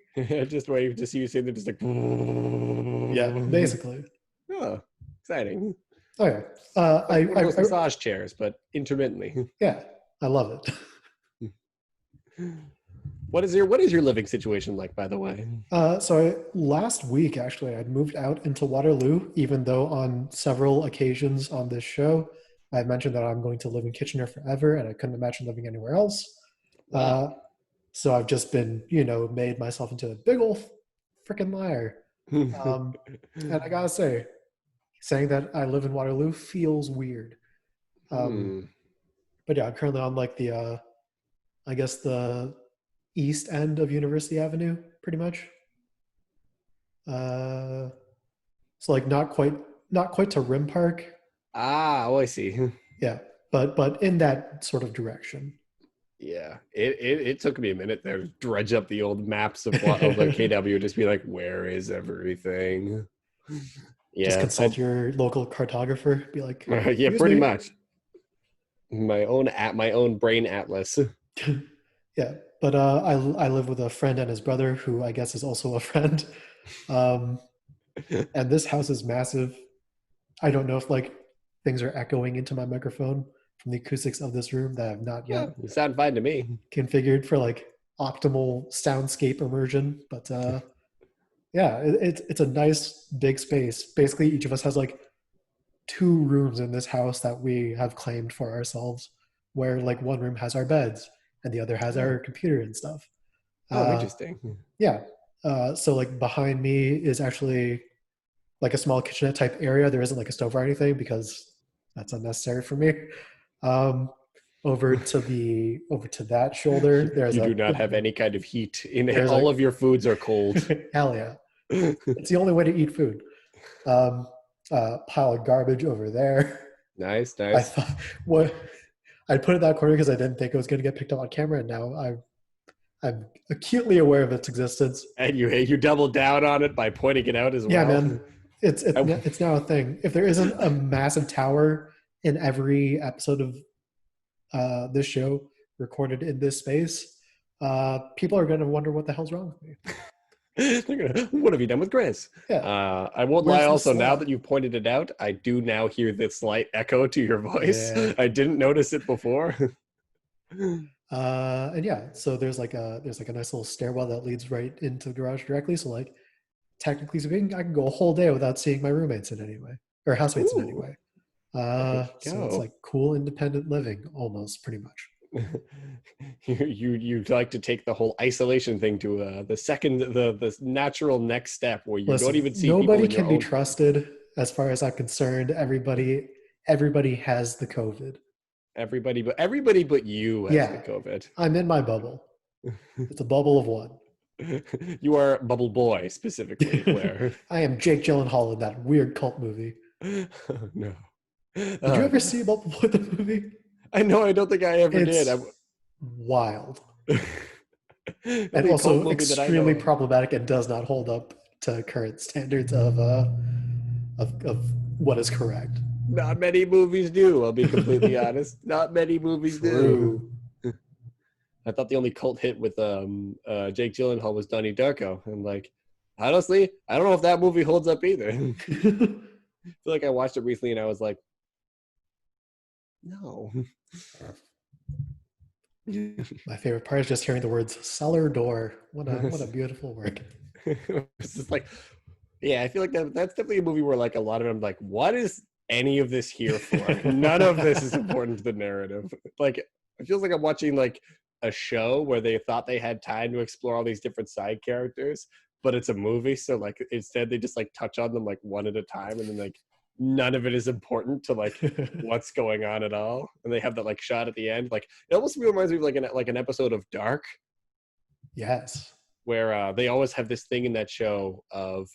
Just where you just you see them just like, Yeah, basically. Oh, exciting. Okay. One of those massage chairs, but intermittently. Yeah, I love it. What is your living situation like, by the way? Last week, actually, I moved out into Waterloo, even though on several occasions on this show, I mentioned that I'm going to live in Kitchener forever, and I couldn't imagine living anywhere else. Wow. So I've just been, made myself into a big old freaking liar. And I gotta say, saying that I live in Waterloo feels weird. But yeah, I'm currently on like the, I guess the east end of University Avenue, pretty much. So like not quite to Rim Park. Oh, I see. Yeah, but in that sort of direction. Yeah, it took me a minute there to dredge up the old maps of the KW, just be like, where is everything? Yeah, just consult your local cartographer. Be like, yeah, pretty much. My own brain atlas. Yeah, but I live with a friend and his brother, who I guess is also a friend. And this house is massive. I don't know if like things are echoing into my microphone from the acoustics of this room that I've not yet You sound fine to me. configured for like optimal soundscape immersion. But yeah, it's a nice big space. Basically, each of us has like 2 rooms in this house that we have claimed for ourselves, where like one room has our beds and the other has Oh, our computer and stuff. oh, Uh, interesting. yeah. So like behind me is actually like a small kitchenette type area. There isn't like a stove or anything because that's unnecessary for me. Um, over to that shoulder, You do not have any kind of heat in it. there's All a of your foods are cold. hell yeah. It's the only way to eat food. Um, pile of garbage over there. Nice, I nice. thought what I put it in that corner because I didn't think it was going to get picked up on camera, and now I'm acutely aware of its existence. And you double down on it by pointing it out as Yeah, well. man, it's now a thing. If there isn't a massive tower in every episode of this show recorded in this space, people are going to wonder what the hell's wrong with me. What have you done with Chris? Yeah, I won't lie where's the also, now slot? that you've pointed it out, I do now hear this slight echo to your voice. Yeah. I didn't notice it before. And yeah, so there's like a nice little stairwell that leads right into the garage directly. So like technically speaking, I can go a whole day without seeing my roommates in any way or housemates in any Ooh, way. there you So it's go. like cool independent living almost, pretty much. You like to take the whole isolation thing to the natural next step where you don't Listen, even see people nobody in your can be own home. trusted as far as I'm concerned. Everybody has the COVID. Everybody but you has the Yeah, COVID. I'm in my bubble. It's a bubble of one. You are Bubble Boy specifically, where I am Jake Gyllenhaal in that weird cult movie. no. Did you ever see Bubble Boy the movie? I know. I don't think I ever did. It's wild The and only cult also movie that I know extremely of. problematic and does not hold up to current standards of what is correct. Not many movies do. I'll be completely honest. Not many movies do. True. I thought the only cult hit with Jake Gyllenhaal was Donnie Darko. And like, honestly, I don't know if that movie holds up either. I feel like I watched it recently and I was like, no. My favorite part is just hearing the words cellar door. What a beautiful word. It's just like, yeah, I feel like that's definitely a movie where like a lot of them like, what is any of this here for? None of this is important to the narrative. Like, it feels like I'm watching like a show where they thought they had time to explore all these different side characters, but it's a movie, so like instead they just like touch on them like one at a time, and then like none of it is important to like what's going on at all. And they have that like shot at the end, like it almost reminds me of like an episode of Dark, Yes. where they always have this thing in that show of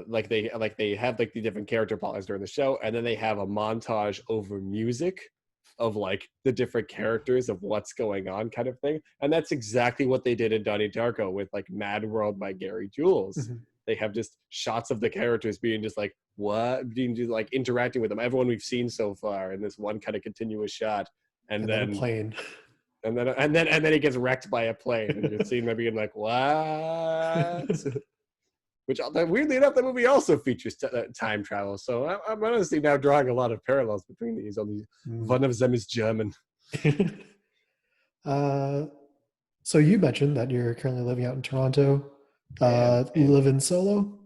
like they have like the different character plots during the show, and then they have a montage over music of like the different characters of what's going on kind of thing. And that's exactly what they did in Donnie Darko with like Mad World by Gary Jules. Mhm. They have just shots of the characters being just like being just like interacting with them, everyone we've seen so far, in this one kind of continuous shot. And And then a then plane. and then he gets wrecked by a plane, and you're seeing them being like, what? Which weirdly enough, the movie also features time travel. So I'm honestly now drawing a lot of parallels between these. Only one of them is German. uh, so you mentioned that you're currently living out in Toronto. I am. Living solo?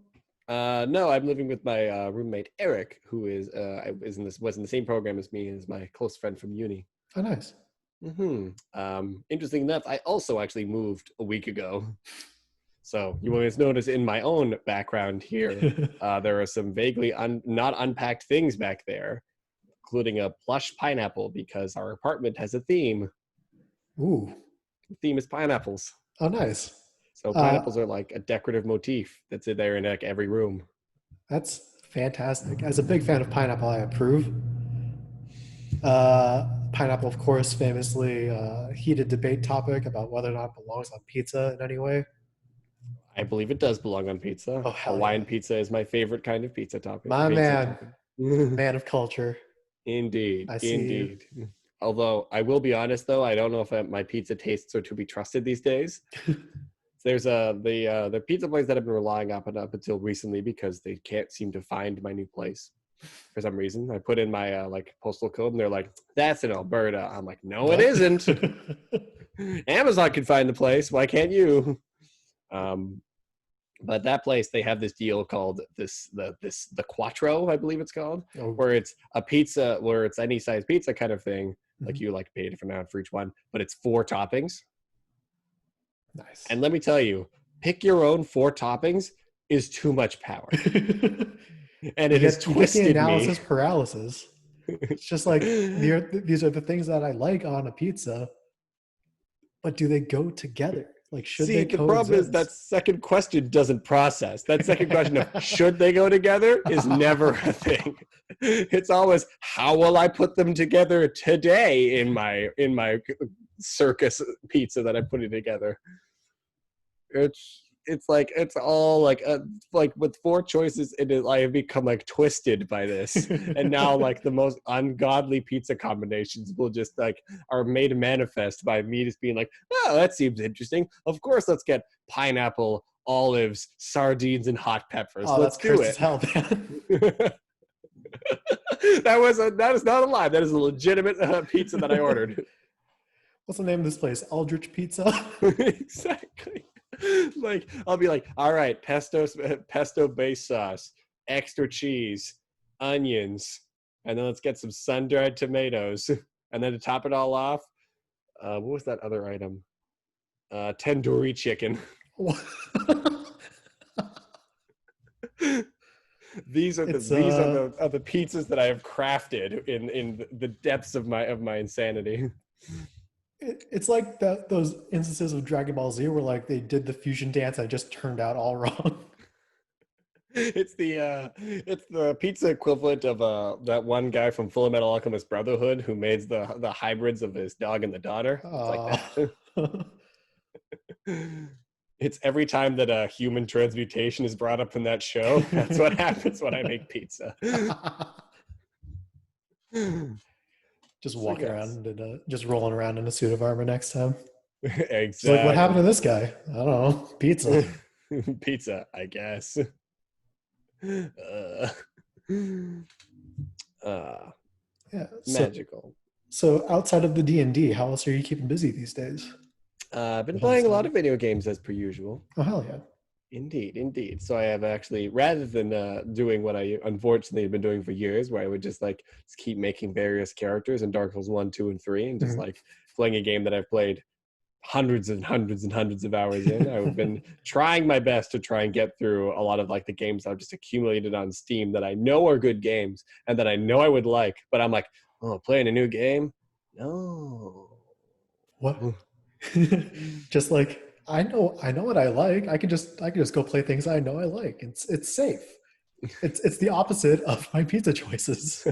No, I'm living with my roommate Eric, who was in the same program as me, and is my close friend from uni. Oh, nice. Interesting enough, I also actually moved a week ago. So you will notice in my own background here, there are some vaguely not unpacked things back there, including a plush pineapple, because our apartment has a theme. Ooh. The theme is pineapples. Oh, nice. So pineapples are like a decorative motif that's in there in like every room. That's fantastic. As a big fan of pineapple, I approve. Pineapple, of course, famously heated debate topic about whether or not it belongs on pizza in any way. I believe it does belong on pizza. Oh, hell Hawaiian yeah. pizza is my favorite kind of pizza topping. My man, Topping. man of culture. Indeed, I see you. indeed. Although I will be honest, though, I don't know if my pizza tastes are to be trusted these days. There's the pizza place that I've been relying on up until recently, because they can't seem to find my new place for some reason. I put in my like postal code, and they're like, "That's in Alberta." I'm like, "No, it What? isn't." Amazon can find the place. Why can't you? But that place, they have this deal called the Quattro, I believe it's called, where it's a pizza, where it's any size pizza kind of thing. Like you like pay a different amount for each one, but it's 4 toppings. Nice. And let me tell you, pick your own 4 toppings is too much power. And it has twisted you get the analysis me. paralysis. It's just like these are the things that I like on a pizza, but do they go together? Like, should they coexist? The problem is that second question doesn't process. That second question of should they go together is never a thing. It's always how will I put them together today in my circus pizza that I'm putting together. It's like it's all like with 4 choices, I have become like twisted by this, and now like the most ungodly pizza combinations will just like are made manifest by me just being like, oh, that seems interesting. Of course, let's get pineapple, olives, sardines, and hot peppers. Oh, let's do it. As hell, man. That is not a lie. That is a legitimate pizza that I ordered. What's the name of this place? Aldrich Pizza. Exactly. Like I'll be like, all right, pesto base sauce, extra cheese, onions, and then let's get some sun-dried tomatoes, and then to top it all off, what was that other item? Tandoori chicken. These are the pizzas that I have crafted in the depths of my insanity. It's like those instances of Dragon Ball Z where like they did the fusion dance and it just turned out all wrong. It's the pizza equivalent of that one guy from Full Metal Alchemist Brotherhood who made the hybrids of his dog and the daughter. It's like that. It's every time that a human transmutation is brought up in that show. That's what happens when I make pizza. Just walking around and just rolling around in a suit of armor next time. Exactly. It's like, what happened to this guy? I don't know. Pizza. Pizza, I guess. Yeah. Magical. So outside of the D&D, how else are you keeping busy these days? I've been playing a lot of video games as per usual. Oh, hell yeah. Indeed. So I have actually, rather than doing what I unfortunately have been doing for years, where I would just keep making various characters in Dark Souls 1, 2, and 3, and just like playing a game that I've played hundreds and hundreds and hundreds of hours in. I've been trying my best to try and get through a lot of like the games I've just accumulated on Steam that I know are good games and that I know I would like, but I'm like, oh, playing a new game? No. What? Just like, I know what I like. I can just go play things I know I like. It's safe. It's the opposite of my pizza choices.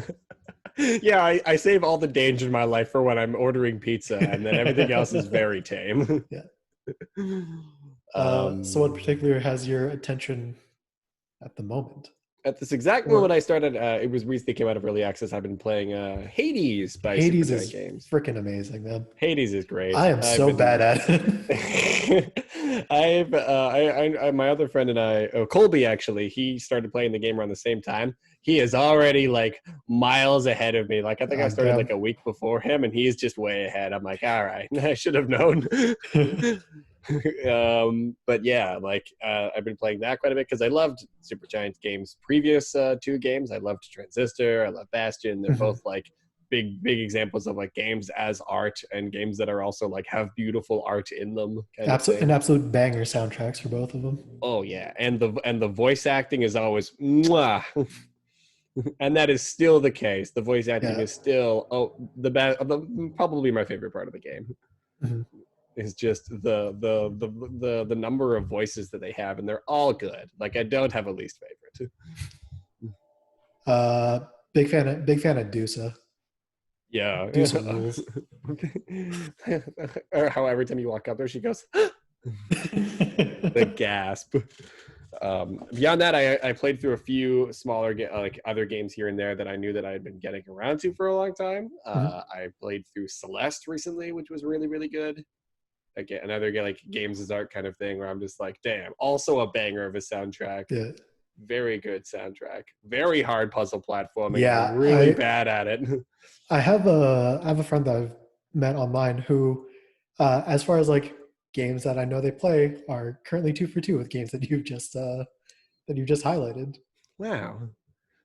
Yeah, I save all the danger in my life for when I'm ordering pizza, and then everything else is very tame. Yeah. So what particular has your attention at the moment? At this exact moment I started, it was recently came out of early access. I've been playing Hades by Supergiant Games. Freaking amazing, man. Hades is great. I am so bad at it. My other friend and I, Colby actually, he started playing the game around the same time. He is already like miles ahead of me. Like I think I started like a week before him, and he's just way ahead. I'm like, all right, I should have known. But yeah, like I've been playing that quite a bit because I loved Supergiant Games' previous 2 games. I loved Transistor, I love Bastion. They're both like big examples of like games as art and games that are also like have beautiful art in them. Absolute banger soundtracks for both of them. Oh yeah, and the voice acting is always mwah. And that is still the case. The voice acting is still probably my favorite part of the game. Mm-hmm. Is just the number of voices that they have, and they're all good. Like I don't have a least favorite. Big fan of Dusa. Yeah, Dusa rules. Or how every time you walk up there, she goes, the gasp. Beyond that, I played through a few smaller other games here and there that I knew that I had been getting around to for a long time. I played through Celeste recently, which was really, really good. Again, another like games as art kind of thing where I'm just like, damn, also a banger of a soundtrack. Yeah. Very good soundtrack. Very hard puzzle platforming. Yeah. I'm really bad at it. I have a friend that I've met online who As far as like games that I know they play are currently 2 for 2 with games that you just highlighted. Wow.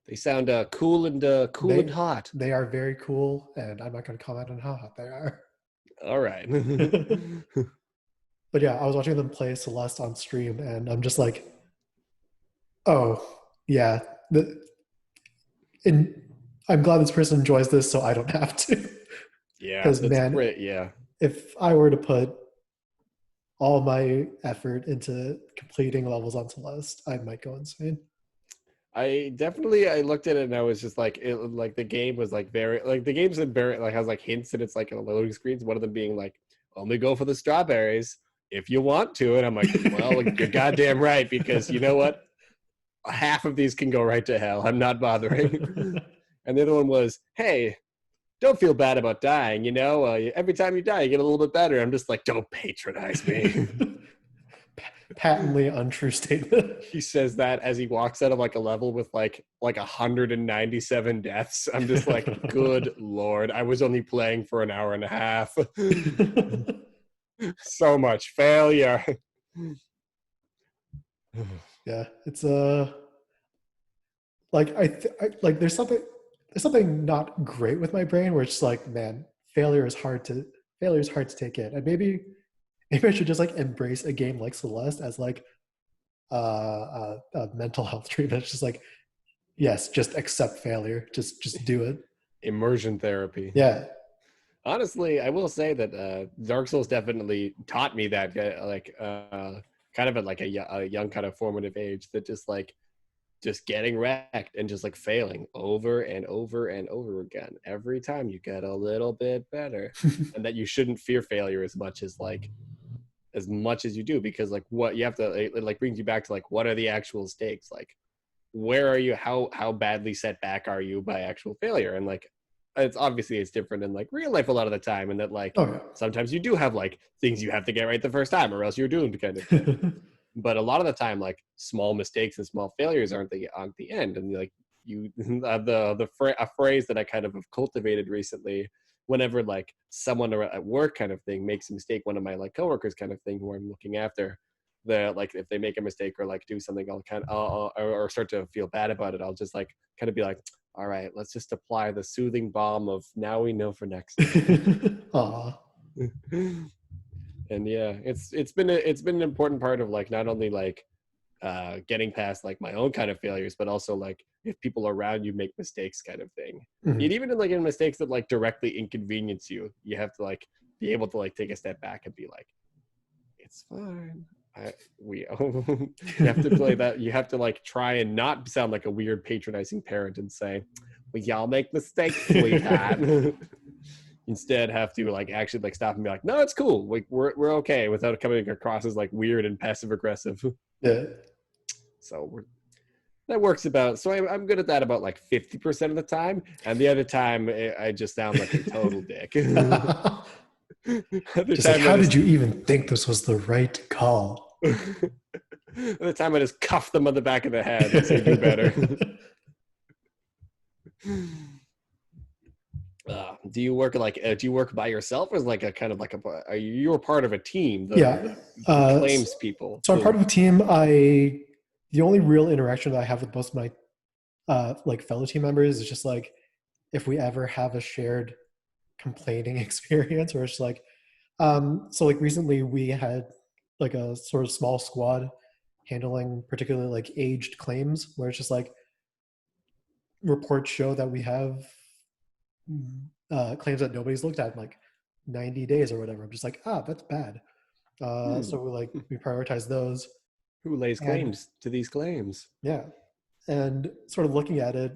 They sound cool and They hot. they are very cool, and I'm not going to comment on how hot they are. All right. But yeah, I was watching them play Celeste on stream, and I'm just like, oh yeah, and I'm glad this person enjoys this, so I don't have to. Yeah, Because that's man, great. Yeah. if I were to put all my effort into completing levels on Celeste, I might go insane. I looked at it and I was just like like the game was like very like the game's very like has like hints and it's like in loading screens. One of them being like only go for the strawberries if you want to, and I'm like, well, you're goddamn right, because you know what, half of these can go right to hell. I'm not bothering. And the other one was, hey, don't feel bad about dying. You know, every time you die, you get a little bit better. I'm just like, don't patronize me. Patently untrue statement. He says that as he walks out of like a level with like 197 deaths. I'm just like, good lord, I was only playing for an hour and a half. So much failure. Yeah, it's like like there's something not great with my brain where it's like, man, failure is hard to take in, and maybe I should just like embrace a game like Celeste as like a mental health treatment. It's just like, yes, just accept failure, just do it. Immersion therapy. Yeah. Honestly, I will say that Dark Souls definitely taught me that, kind of at like a young kind of formative age, that just getting wrecked and just like failing over and over and over again. Every time you get a little bit better, and that you shouldn't fear failure as much as you do, because like what you have to, it like brings you back to like, what are the actual stakes? Like, where are you? How badly set back are you by actual failure? And like, it's different in like real life a lot of the time, and that like Oh sometimes you do have like things you have to get right the first time or else you're doomed, kind of thing. yeah. But a lot of the time, like small mistakes and small failures aren't the end. And like you, a phrase that I kind of have cultivated recently, whenever like someone at work kind of thing makes a mistake, one of my like coworkers kind of thing who I'm looking after, the like if they make a mistake or like do something, I'll kind of or start to feel bad about it, I'll just like kind of be like, all right, let's just apply the soothing balm of now we know for next Aw. time. And yeah, it's been an important part of like not only like getting past like my own kind of failures, but also like if people around you make mistakes, kind of thing. Mhm. And even in like in mistakes that like directly inconvenience you, you have to like be able to like take a step back and be like, it's fine. You have to play that. You have to like try and not sound like a weird patronizing parent and say, we all make mistakes, sweetheart. Instead have to like actually like stop and be like, no, it's cool, like we're okay, without it coming across as like weird and passive aggressive. Yeah. So that works about, so I'm good at that about like 50% of the time, and the other time I just sound like a total dick. Other Just like, time I how did just you even think this was the right call? other time I just cuff them on the back of the head and say, do better. Do you work like do you work by yourself, or is like a kind of like are you're part of a team, Yeah. the claims people? So I'm part of a team. The only real interaction that I have with most of my like fellow team members is just like if we ever have a shared complaining experience, or it's just like so like recently we had like a sort of small squad handling particularly like aged claims, where it's just like reports show that we have claims that nobody's looked at in like 90 days or whatever. I'm just like, that's bad. So we prioritize those. Who lays And claims to these claims? yeah, and sort of looking at it,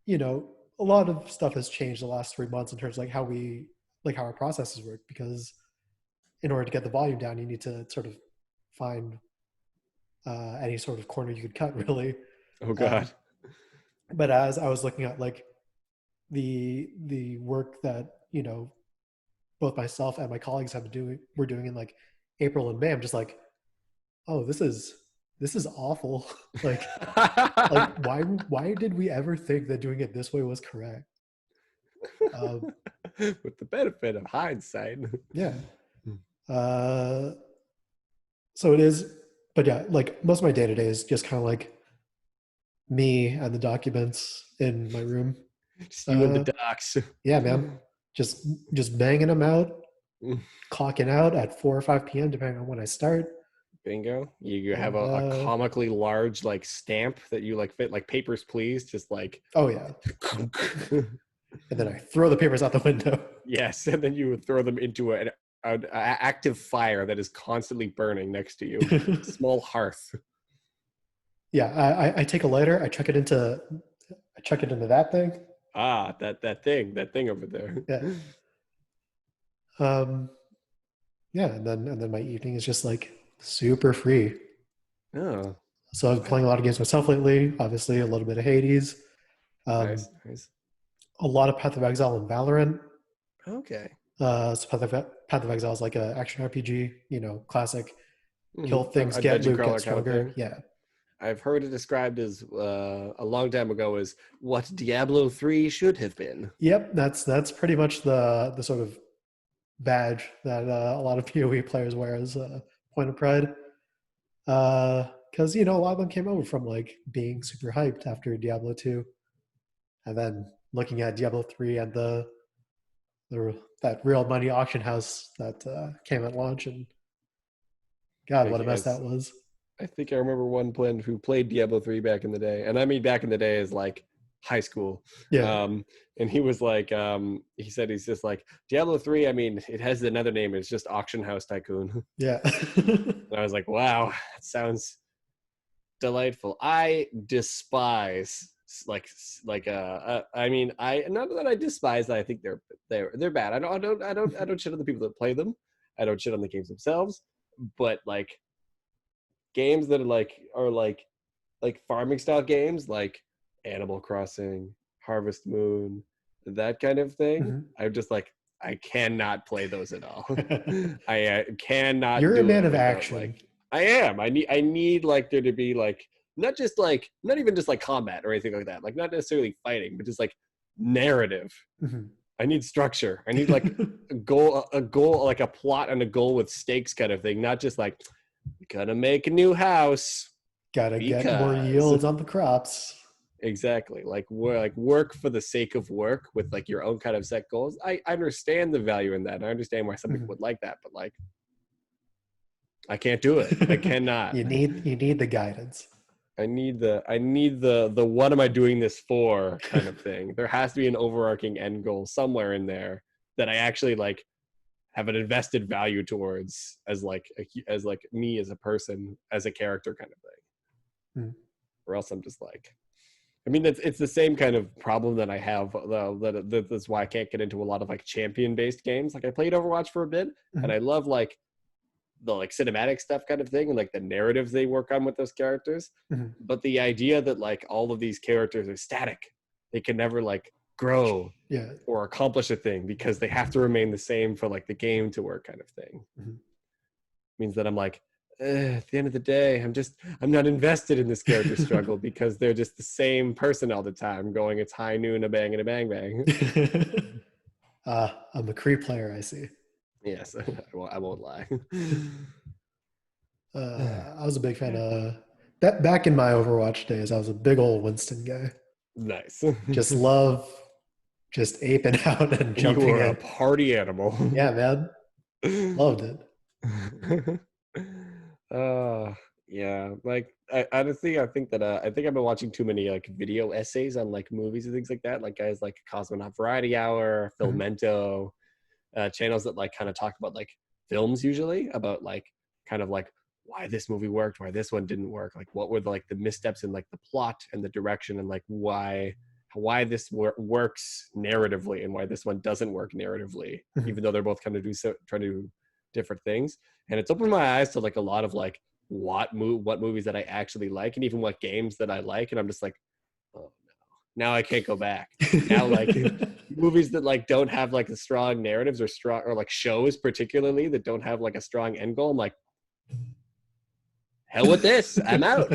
you know, a lot of stuff has changed the last 3 months in terms of like how our processes work, because in order to get the volume down, you need to sort of find any sort of corner you could cut, really. Oh Um, god. but as I was looking at like the work that both myself and my colleagues were doing in like April and May, I'm just like, oh, this is awful. like why did we ever think that doing it this way was correct? With the benefit of hindsight. Yeah. Uh, so it is, but yeah, like most of my day to day is just kind of like me and the documents in my room. Just you and the Uh, docs. yeah, man, just just banging them out, clocking out at 4 or 5 p.m. depending on when I start. Bingo. You have And a comically large like stamp that you like fit like papers please, just like oh yeah, and then I throw the papers out the window. yes, and then you would throw them into an active fire that is constantly burning next to you. Small hearth. Yeah, I take a lighter, I chuck it into that thing. Ah, that thing over there. Yeah. Um, yeah, and then my evening is just like super free. Oh, So I've been playing a lot of games myself lately. Obviously, a little bit of Hades, um, nice, nice. a lot of Path of Exile and Valorant. Okay. So Path of Exile is like an action RPG, classic. Kill Mm-hmm. things, A get dungeon loot, get crawler kind of stronger. thing. Yeah, I've heard it described as a long time ago as what Diablo 3 should have been. yep. That's pretty much the sort of badge that a lot of PoE players wear as a point of pride. Because a lot of them came over from like being super hyped after Diablo 2, and then looking at Diablo 3 and that real money auction house that came at launch, and God, what a mess As that was. I think I remember one friend who played Diablo 3 back in the day. And I mean back in the day is like high school. Yeah, Um, and he was like, he said he's just like Diablo 3, I mean, it has another name, it's just Auction House Tycoon. yeah. And I was like, wow, that sounds delightful. I despise I mean I not that I despise that I think they're bad. I don't shit on the people that play them. I don't shit on the games themselves, but like games that are like farming style games like Animal Crossing, Harvest Moon, that kind of thing. Mhm. I'm just like I cannot play those at all. I cannot You're a do man it of without like action. I am. I need like there to be like not even just like combat or anything like that. Like not necessarily fighting, but just like narrative. Mhm. I need structure. I need like a goal, like a plot and a goal with stakes kind of thing, not just like we gotta make a new house Gotta get more because yields on the crops. exactly like work for the sake of work with like your own kind of set goals. I understand the value in that. I understand why some people Mhm. would like that, but like I can't do it. I cannot. You need the guidance. I need the what am I doing this for kind of thing. There has to be an overarching end goal somewhere in there that I actually like have an invested value towards as like me as a person, as a character kind of thing. Mm. Or else I'm just like I mean, it's the same kind of problem that I have. That's why I can't get into a lot of like champion based games. Like I played Overwatch for a bit, and Mhm. I love like the like cinematic stuff kind of thing, and like the narratives they work on with those characters. Mhm. But the idea that like all of these characters are static, they can never like grow Yeah. or accomplish a thing because they have to remain the same for like the game to work kind of thing Mhm. means that I'm like, at the end of the day, I'm not invested in this character struggle because they're just the same person all the time going, it's high noon, a bang, and a bang, bang. A McCree player, I see. Yes, I won't lie. I was a big fan of that back in my Overwatch days. I was a big old Winston guy. Nice. Just love, just aping out and You jumping are a in. party animal. Yeah, man, loved it. uh yeah, like I honestly I think that I think I've been watching too many like video essays on like movies and things like that, like guys like Cosmonaut Variety Hour, Mhm. Filmento, channels that like kind of talk about like films usually about like kind of like why this movie worked, why this one didn't work, like what were like the missteps in like the plot and the direction, and like why this works narratively and why this one doesn't work narratively, Mhm. even though they're both kind of trying to do different things. And it's opened my eyes to like a lot of like what movies that I actually like, and even what games that I like, and I'm just like, oh no, now I can't go back. Now like movies that like don't have like the strong narratives or strong or like shows particularly that don't have like a strong end goal, I'm like, hell with this, I'm out.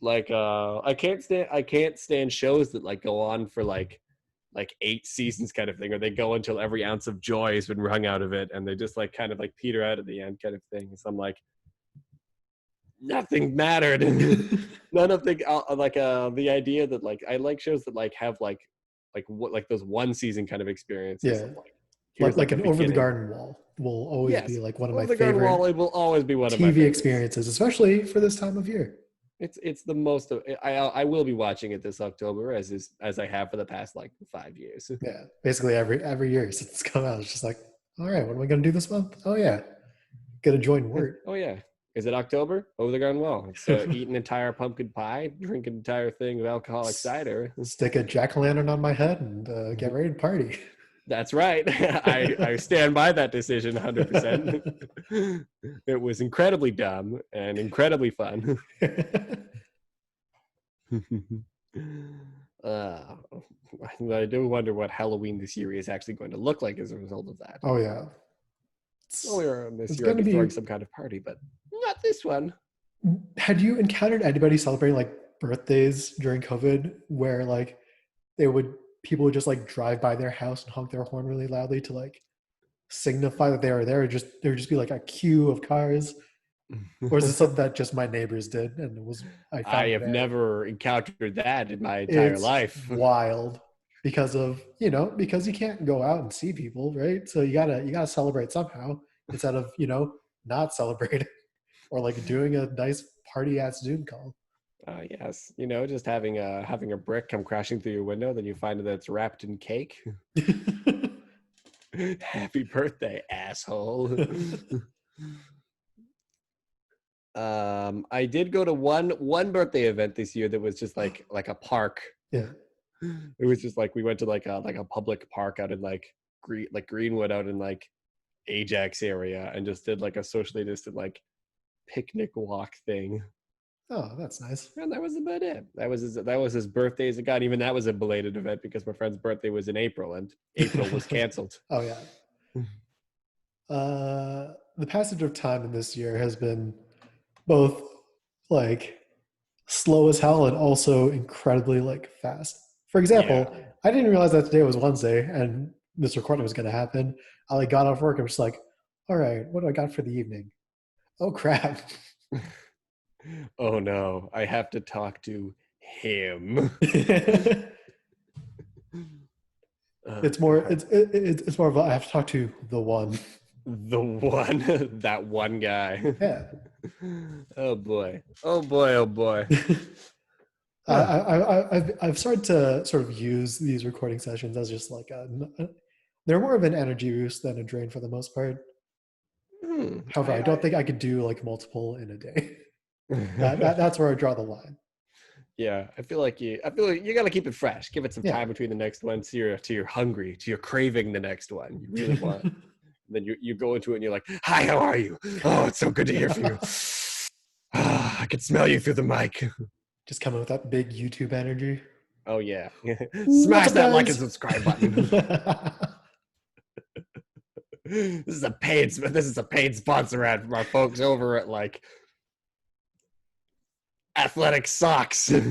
Like I can't stand shows that like go on for like like 8 seasons kind of thing, or they go until every ounce of joy has been wrung out of it, and they just like kind of like peter out at the end kind of thing. So I'm like, nothing mattered. None of the idea that like I like shows that like have like what like those one season kind of experiences Yeah. of like here's Like like a an Over the beginning. Garden Wall will always be Yes, like one of my Over the Garden favorite Wall, it will always be one of my TV favorites. experiences, especially for this time of year. It's the most of I will be watching it this October as I have for the past like 5 years. Yeah, basically every year since it's come out, it's just like, all right, what am I going to do this month? Oh yeah, gonna join Word. Oh yeah, is it October? Over the Garden Wall. It's eat an entire pumpkin pie, drink an entire thing of alcoholic cider, Stick a jack-o'-lantern on my head, and get ready to party. That's right. I stand by that decision 100%. It was incredibly dumb and incredibly fun. I do wonder what Halloween this year is actually going to look like as a result of that. Oh yeah, Earlier this it's year, I'd gonna be throwing be. some kind of party, but not this one. Had you encountered anybody celebrating like birthdays during COVID, where like they would people would just like drive by their house and honk their horn really loudly to like signify that they were there? Just there would just be like a queue of cars, or is it something that just my neighbors did and it was I I found have rare? never encountered that in my entire It's life. wild because of because you can't go out and see people, right? So you gotta celebrate somehow instead of not celebrating or like doing a nice party ass Zoom call. Yes, just having a brick come crashing through your window, then you find that it's wrapped in cake. Happy birthday, asshole. I did go to one birthday event this year that was just like a park. Yeah. It was just like we went to like a public park out in like Greenwood out in like Ajax area and just did like a socially distant like picnic walk thing. Oh, that's nice. And that was about it. That was his birthday as it got. Even that was a belated event because my friend's birthday was in April and April was canceled. Oh yeah. The passage of time in this year has been both like slow as hell and also incredibly like fast. For example, Yeah. I didn't realize that today was Wednesday and this recording was going to happen. I like got off work and was like, all right, what do I got for the evening? Oh crap. Oh no, I have to talk to him. It's more it's more of a, I have to talk to the one. The one, that one guy. Yeah. Oh boy. Oh boy. Oh boy. I've started to sort of use these recording sessions as just like they're more of an energy boost than a drain for the most part. However, I don't think I could do like multiple in a day. That's where I draw the line. Yeah, I feel like you got to keep it fresh. Give it some Yeah. time between the next one, so you're hungry, to you're craving the next one. You really want. And then you go into it and you're like, "Hi, how are you? Oh, it's so good to hear from you. I can smell you through the mic." Just coming with that big YouTube energy. Oh yeah, smash that like and subscribe button. This is a paid sponsor ad from our folks over at like Athletic Socks. I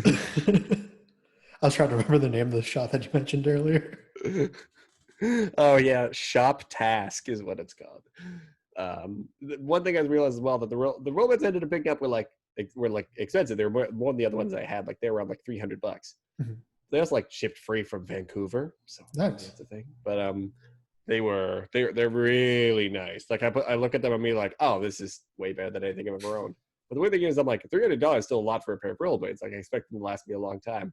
was trying to remember the name of the shop that you mentioned earlier. Oh yeah, Shop Task is what it's called. One thing I realized as well that the robots ended up picking up were like expensive. They were more than the other ones I had. Like they were around like $300. Mm-hmm. They also like shipped free from Vancouver, so nice. That's a thing. But they're really nice. Like I look at them and be like, oh, this is way better than anything I've ever owned. But the weird thing is, I'm like, $300 is still a lot for a pair of rollerblades. Like I expect them to last me a long time.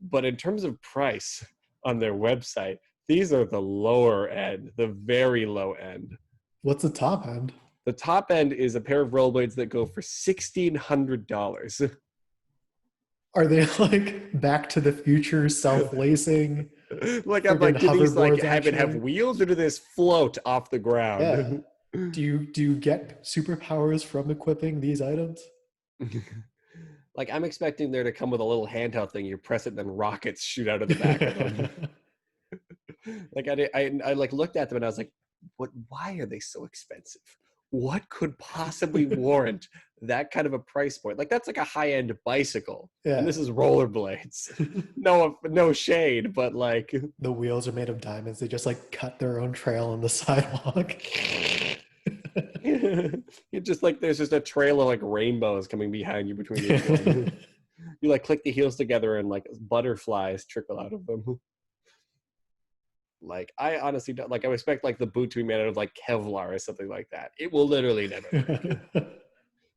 But in terms of price on their website, these are the lower end, the very low end. What's the top end? The top end is a pair of rollerblades that go for $1,600. Are they like Back to the Future self-lacing? Like I'm like, do these like have wheels or do this float off the ground? Yeah. Do you get superpowers from equipping these items? Like I'm expecting there to come with a little handheld thing. You press it, and then rockets shoot out of the back of them. Like I like looked at them and I was like, "What? Why are they so expensive? what could possibly warrant that kind of a price point? Like, that's like a high-end bicycle, Yeah. and this is rollerblades. No shade, but like, The wheels are made of diamonds. They just like cut their own trail on the sidewalk. it's just like there's just a trail of like rainbows coming behind you between each one. You like click the heels together and like butterflies trickle out of them. Like, I honestly don't, like, I would expect like the boot to be made out of like Kevlar or something like that. It will literally never break.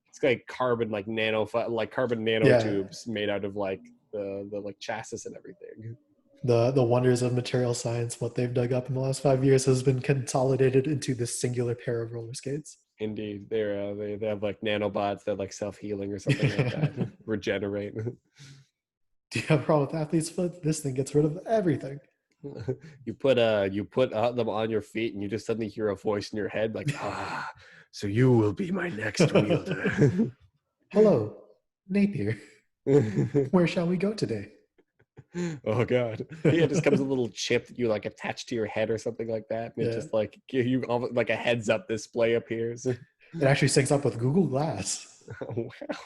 It's like carbon, like carbon nanotubes made out of like the like chassis and everything. The wonders of material science, what they've dug up in the last 5 years, has been consolidated into this singular pair of roller skates. Indeed, they have like nanobots that like self-healing or something like that, regenerate. Do you have a problem with athlete's foot? This thing gets rid of everything. You put them on your feet, and you just suddenly hear a voice in your head like, so you will be my next wielder. Hello, Napier. Where shall we go today? Oh god. Yeah, it just comes a little chip that you like attach to your head or something like that, and it just like you almost like a heads up display appears. It actually syncs up with Google Glass. Oh wow.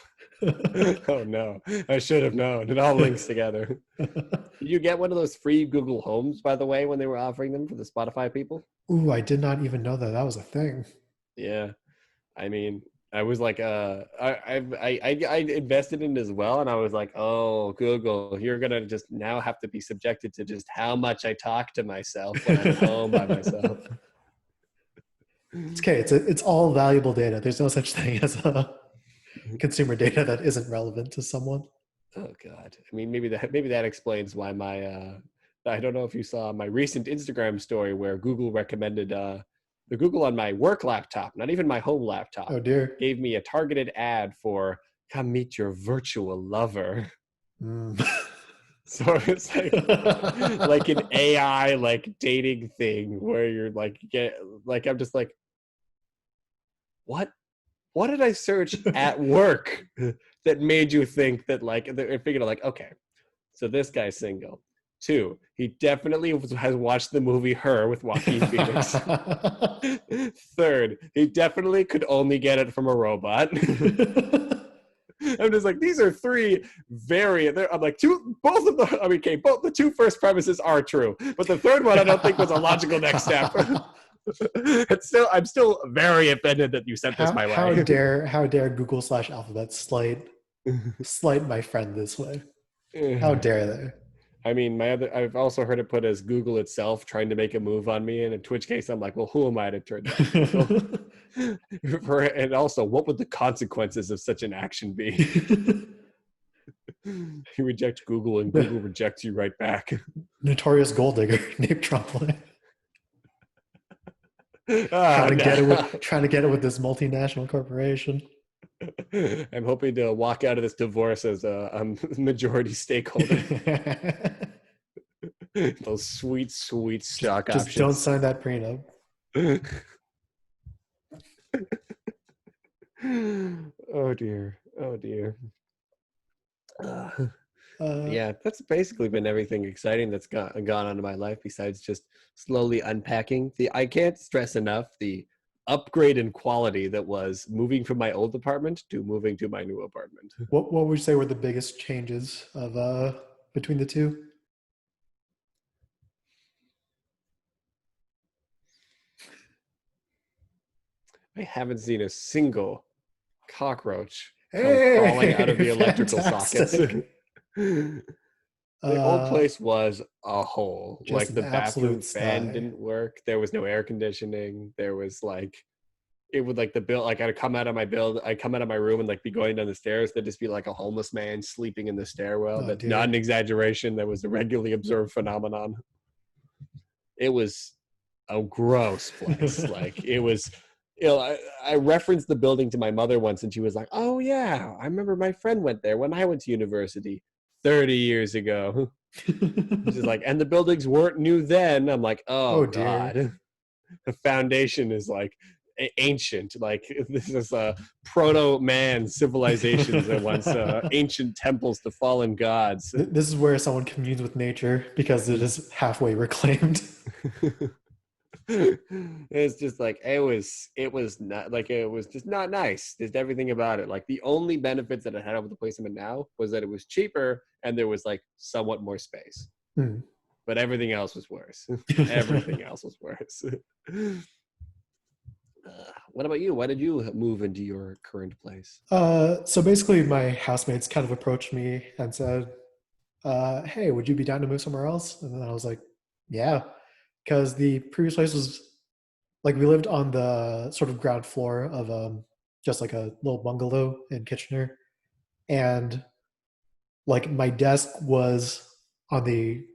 Oh no, I should have known. It all links together. Did you get one of those free Google Homes, by the way, when they were offering them for the Spotify people? Ooh, I did not even know that was a thing. Yeah, I mean, I was like, I invested in it as well, and I was like, oh, Google, you're gonna just now have to be subjected to just how much I talk to myself when I'm home by myself. It's okay. It's all valuable data. There's no such thing as consumer data that isn't relevant to someone. Oh God. I mean, maybe that explains why my I don't know if you saw my recent Instagram story where Google recommended the Google on my work laptop, not even my home laptop. Oh dear. Gave me a targeted ad for come meet your virtual lover. So it's like an AI like dating thing where you're like I'm just like, what did I search at work that made you think that like I figured out like, okay, so this guy's single. 2, he definitely has watched the movie Her with Joaquin Phoenix. 3rd, he definitely could only get it from a robot. I'm just like, these are 3 I'm like, both of them. I mean, okay, both the 2 first premises are true, but the 3rd one I don't think was a logical next step. I'm still very offended that you sent this my way. How dare Google /Alphabet slight my friend this way? How dare they? I mean, I've also heard it put as Google itself trying to make a move on me, and in which case I'm like, well, who am I to turn down? And also, what would the consequences of such an action be? You reject Google, and Google rejects you right back. Notorious gold digger, Nape Tremblay. Trying to get it with this multinational corporation. I'm hoping to walk out of this divorce as a majority stakeholder. Those sweet stock options. Just don't sign that prenup. Oh dear. Yeah, that's basically been everything exciting that's gone on in my life besides just slowly unpacking. I can't stress enough the upgrade in quality that was moving from my old apartment to moving to my new apartment. What would you say were the biggest changes of between the two? I haven't seen a single cockroach crawling out of the electrical sockets. The old place was a hole. Like the bathroom fan didn't work. There was no air conditioning. There was like, it would like the bill. Like I'd come out of my room and like be going down the stairs. There'd just be like a homeless man sleeping in the stairwell. That's not an exaggeration. That was a regularly observed phenomenon. It was a gross place. Like it was. You know, I referenced the building to my mother once, and she was like, "Oh yeah, I remember my friend went there when I went to university 30 years ago." She's like, "And the buildings weren't new then." I'm like, "Oh God, the foundation is like ancient. Like this is a proto-man civilizations and once ancient temples to fallen gods." This is where someone communes with nature because it is halfway reclaimed. It's just like it was not like it was just not nice. Just everything about it. Like the only benefits that I had over the place I'm in now was that it was cheaper and there was like somewhat more space. Hmm. But everything else was worse. Everything else was worse. What about you? Why did you move into your current place? So basically, my housemates kind of approached me and said, "Hey, would you be down to move somewhere else?" And then I was like, "Yeah," because the previous place was like we lived on the sort of ground floor of just like a little bungalow in Kitchener, and like my desk was on the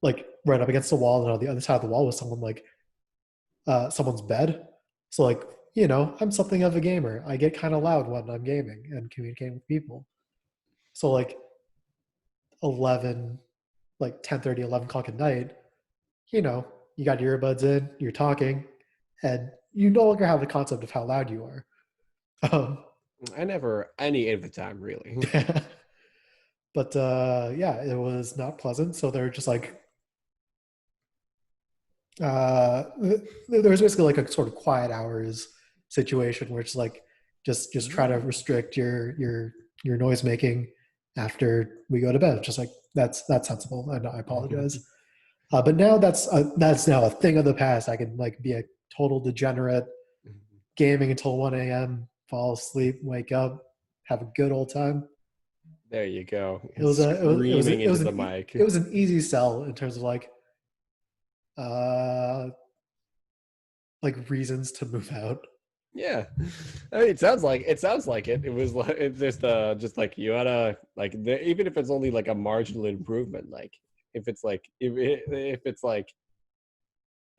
like right up against the wall, and on the other side of the wall was someone's bed. So like I'm something of a gamer. I get kind of loud when I'm gaming and communicating with people. So like 11, like 10:30, 11 o'clock at night, you got your earbuds in, you're talking, and you no longer have the concept of how loud you are. Um, I never any of the time really. but yeah, it was not pleasant. So they're just like, uh, there was basically like a sort of quiet hours situation where it's like, just try to restrict your noise making after we go to bed. Just like that's sensible, and I apologize. But now that's now a thing of the past. I can like be a total degenerate, gaming until 1 a.m., fall asleep, wake up, have a good old time. There you go. It was a Screaming into the mic. it was an easy sell in terms of uh like reasons to move out. Yeah, I mean, it sounds like it. It was like it's just like you gotta like even if it's only like a marginal improvement. Like if it's like if it's like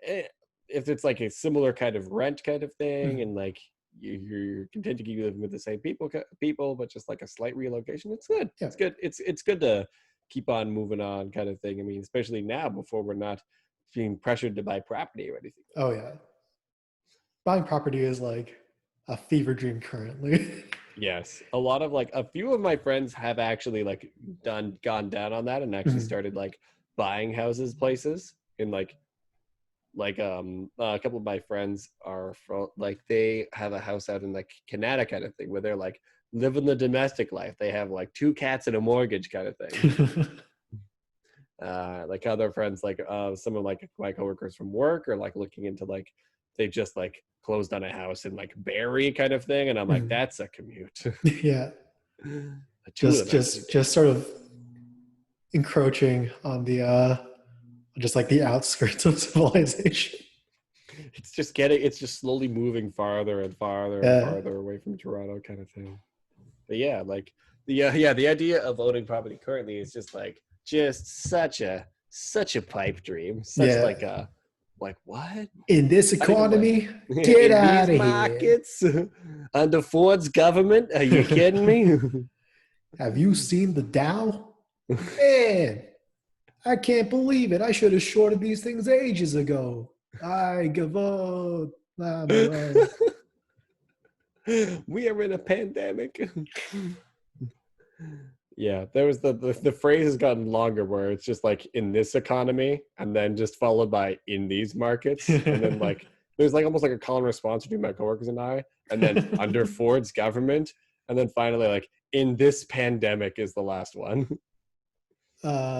eh, if it's like a similar kind of rent kind of thing, Mhm. and like you're content to keep living with the same people, but just like a slight relocation, it's good. Yeah. It's good. It's good to keep on moving on kind of thing. I mean, especially now before we're not being pressured to buy property or anything like Oh that. yeah. Buying property is like a fever dream currently. Yes, a lot of like a few of my friends have actually like gone down on that and actually Mhm. started like buying houses places in a couple of my friends are from like they have a house out in like Canada kind of thing where they're like living the domestic life. They have like two cats and a mortgage kind of thing. Like other friends, like some of like my coworkers from work are like looking into like they just like closed on a house in like Barrie kind of thing, and I'm like, Mhm. that's a commute. Yeah. Two of them actually. Just sort of encroaching on the just like the outskirts of civilization. It's just slowly moving farther and farther and Yeah. farther away from Toronto kind of thing. But yeah, like the idea of owning property currently is just such a pipe dream, such Yeah. like a like what? In this Not even like economy, get in out these of here. markets under Ford's government. Are you kidding me? Have you seen the Dow? Man, I can't believe it. I should have shorted these things ages ago. I give up. I'm alive. We are in a pandemic. Yeah, there was the phrase has gotten longer where it's just like in this economy and then just followed by in these markets and then like there's like almost like a call and response between my coworkers and I and then under Ford's government and then finally like in this pandemic is the last one.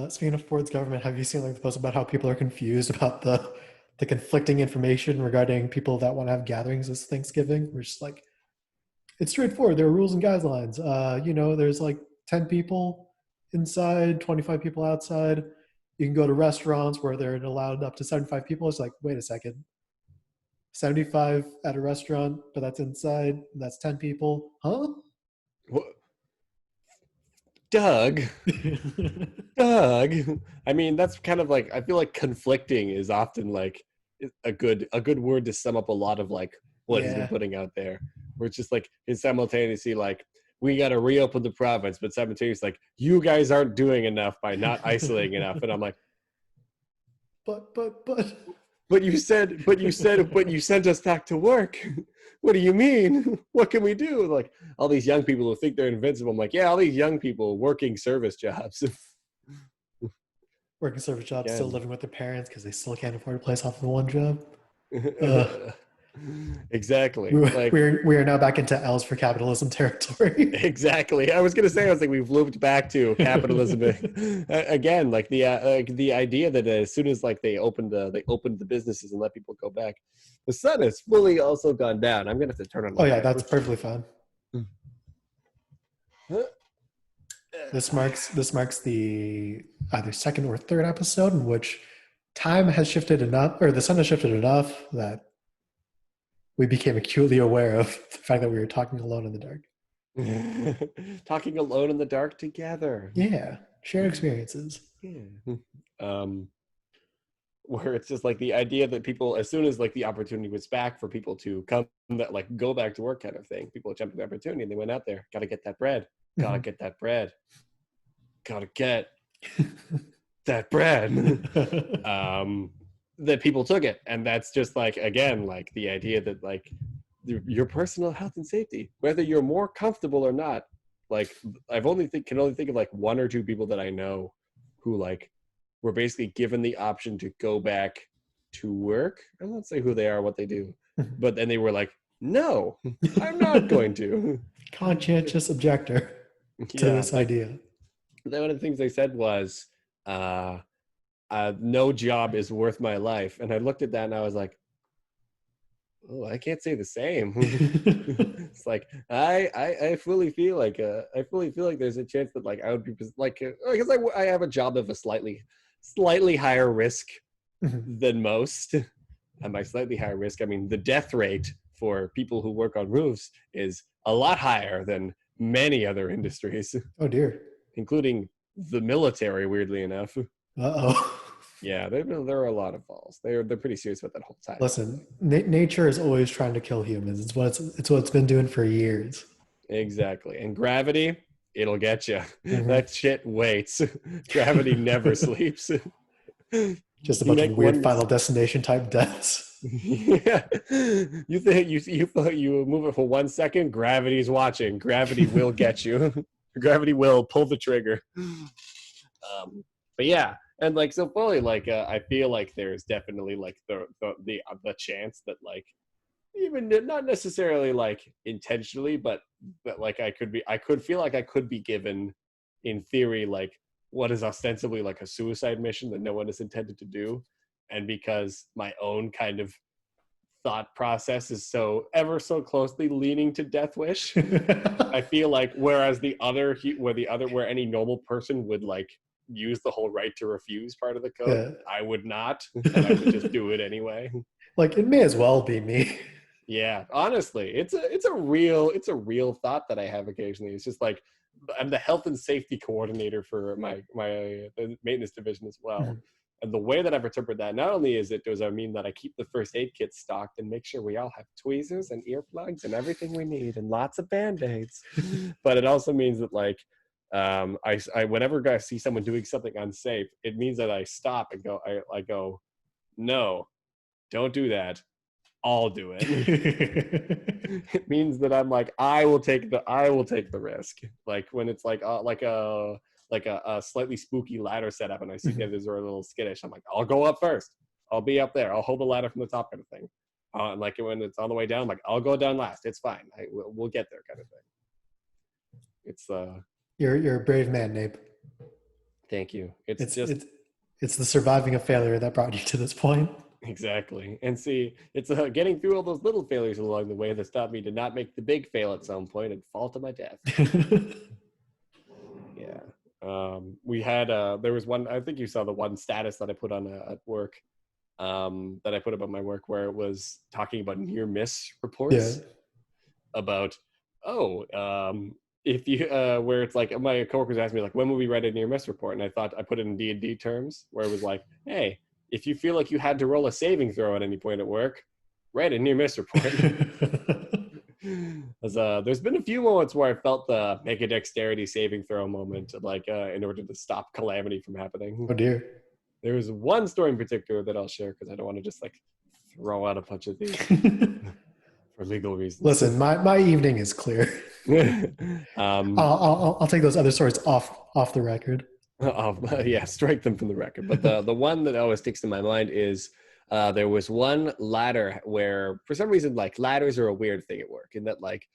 Speaking of Ford's government, have you seen like the post about how people are confused about the conflicting information regarding people that want to have gatherings this Thanksgiving? We're just like, it's straightforward. There are rules and guidelines. There's like 10 people inside, 25 people outside. You can go to restaurants where they're allowed up to 75 people. It's like, wait a second, 75 at a restaurant, but that's inside. That's 10 people. Huh? Doug, Doug. I mean, that's kind of like I feel like conflicting is often like a good word to sum up a lot of like what he's been Yeah. putting out there. Where it's just like it's simultaneously like we got to reopen the province, but simultaneously like you guys aren't doing enough by not isolating enough. And I'm like, but. but you sent us back to work. What do you mean? What can we do? Like all these young people who think they're invincible. I'm like, yeah, all these young people working service jobs. Working service jobs, still Again, living with their parents because they still can't afford a place off of one job. Exactly. We're, Like, we are now back into L's for capitalism territory. exactly. I was gonna say, I was like, we've looped back to capitalism again. Like the idea that as soon as like they opened the businesses and let people go back, the sun has fully also gone down. I'm gonna have to turn on Oh my yeah, fan. that's perfectly fine. This marks the either second or third episode in which time has shifted enough, or the sun has shifted enough that we became acutely aware of the fact that we were talking alone in the dark. Talking alone in the dark together. Yeah, shared experiences. Yeah. Um, where it's just like the idea that people, as soon as like the opportunity was back for people to come, that like go back to work kind of thing, people jumped at the opportunity and they went out there. Got to get that bread. Gotta get that bread. Gotta get that bread. That people took it, and that's just like, again, like the idea that like your personal health and safety, whether you're more comfortable or not. Like can only think of like one or two people that I know who like were basically given the option to go back to work. I won't say who they are, what they do, but then they were like, no, I'm not going to. Conscientious objector to Yeah, this idea. one of the things they said was, no job is worth my life. And I looked at that and I was like, oh, I can't say the same. It's like I fully feel like there's a chance that like I would be like, because I have a job of a slightly higher risk than most. And by slightly higher risk, I mean the death rate for people who work on roofs is a lot higher than many other industries. Oh dear. Including the military, weirdly enough. Uh-oh. Yeah, there are a lot of falls. They're pretty serious about that whole time. Listen, nature is always trying to kill humans. It's what it's been doing for years. Exactly. And gravity, it'll get you. That shit waits. Gravity never sleeps. Just a bunch of weird Final Destination type deaths. Yeah. You think you move it for 1 second, gravity's watching. Gravity will get you. Gravity will pull the trigger. But yeah, and like so fully, like I feel like there's definitely like the chance that like, even not necessarily like intentionally, but like I could feel like I could be given, in theory, like what is ostensibly like a suicide mission that no one is intended to do, and because my own kind of thought process is so ever so closely leaning to death wish, I feel like where any normal person would like use the whole right to refuse part of the code, I would not, and I would just do it anyway. Like, it may as well be me. Yeah, honestly, it's a real thought that I have occasionally. It's just like, I'm the health and safety coordinator for my maintenance division as well. And the way that I've interpreted that, not only does it mean that I keep the first aid kit stocked and make sure we all have tweezers and earplugs and everything we need and lots of Band-Aids, but it also means that like, I whenever I see someone doing something unsafe, it means that I stop and go, I go, no, don't do that. I'll do it. It means that I'm like, I will take the risk. Like when it's like a slightly spooky ladder setup, and I see that there's a little skittish. I'm like, I'll go up first. I'll be up there. I'll hold the ladder from the top, kind of thing. And like when it's on the way down, I'm like, I'll go down last. It's fine. We'll get there, kind of thing. It's You're a brave man, Nape. Thank you. It's the surviving a failure that brought you to this point. Exactly. And see, it's getting through all those little failures along the way that stopped me to not make the big fail at some point and fall to my death. Yeah. We had there was one, I think you saw the one status that I put on at work, that I put about my work, where it was talking about near miss reports. About if you where it's like, my coworkers asked me like, when will we write a near miss report, and I thought I put it in D&D terms, where it was like, hey, if you feel like you had to roll a saving throw at any point at work, write a near miss report. There's been a few moments where I felt the make a dexterity saving throw moment, like in order to stop calamity from happening. Oh dear. There was one story in particular that I'll share because I don't want to just like throw out a bunch of these for legal reasons. Listen, my evening is clear. I'll take those other stories off the record. Yeah, strike them from the record. But the one that always sticks in my mind is There was one ladder where, for some reason, like ladders are a weird thing at work in that like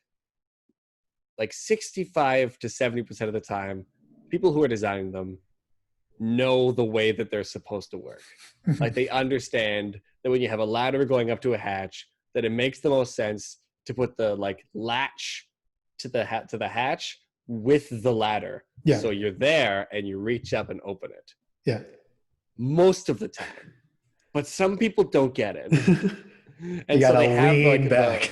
65 to 70% of the time, people who are designing them know the way that they're supposed to work. Like they understand that when you have a ladder going up to a hatch, that it makes the most sense to put the like latch to the hatch with the ladder. Yeah. So you're there and you reach up and open it. Yeah. Most of the time. But some people don't get it. You And so gotta they have lean like back.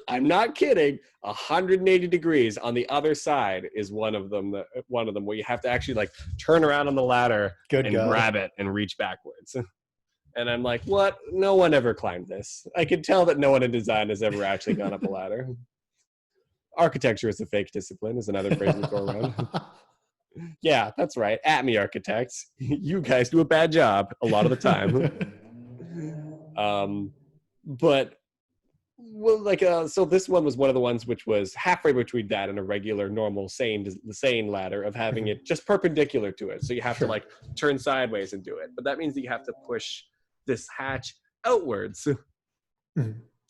I'm not kidding, 180 degrees on the other side is one of them where you have to actually like turn around on the ladder Good and God. grab it and reach backwards. And I'm like, what? No one ever climbed this. I can tell that no one in design has ever actually gone up a ladder. Architecture is a fake discipline is another phrase we throw around. Yeah, that's right. At me, architects. You guys do a bad job a lot of the time. But well, like so this one was one of the ones which was halfway between that and a regular normal sane ladder of having it just perpendicular to it, so you have to like turn sideways and do it, but that means that you have to push this hatch outwards.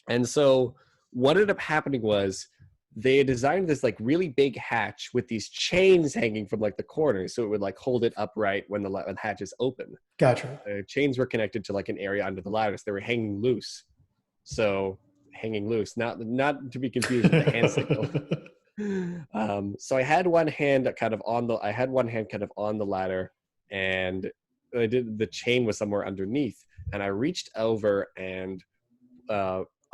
And so what ended up happening was they designed this like really big hatch with these chains hanging from like the corners, so it would like hold it upright when the hatch is open. Gotcha. The chains were connected to like an area under the ladder, so they were hanging loose. So hanging loose, not to be confused with the hand signal. So I had one hand kind of on the ladder, and the chain was somewhere underneath, and I reached over and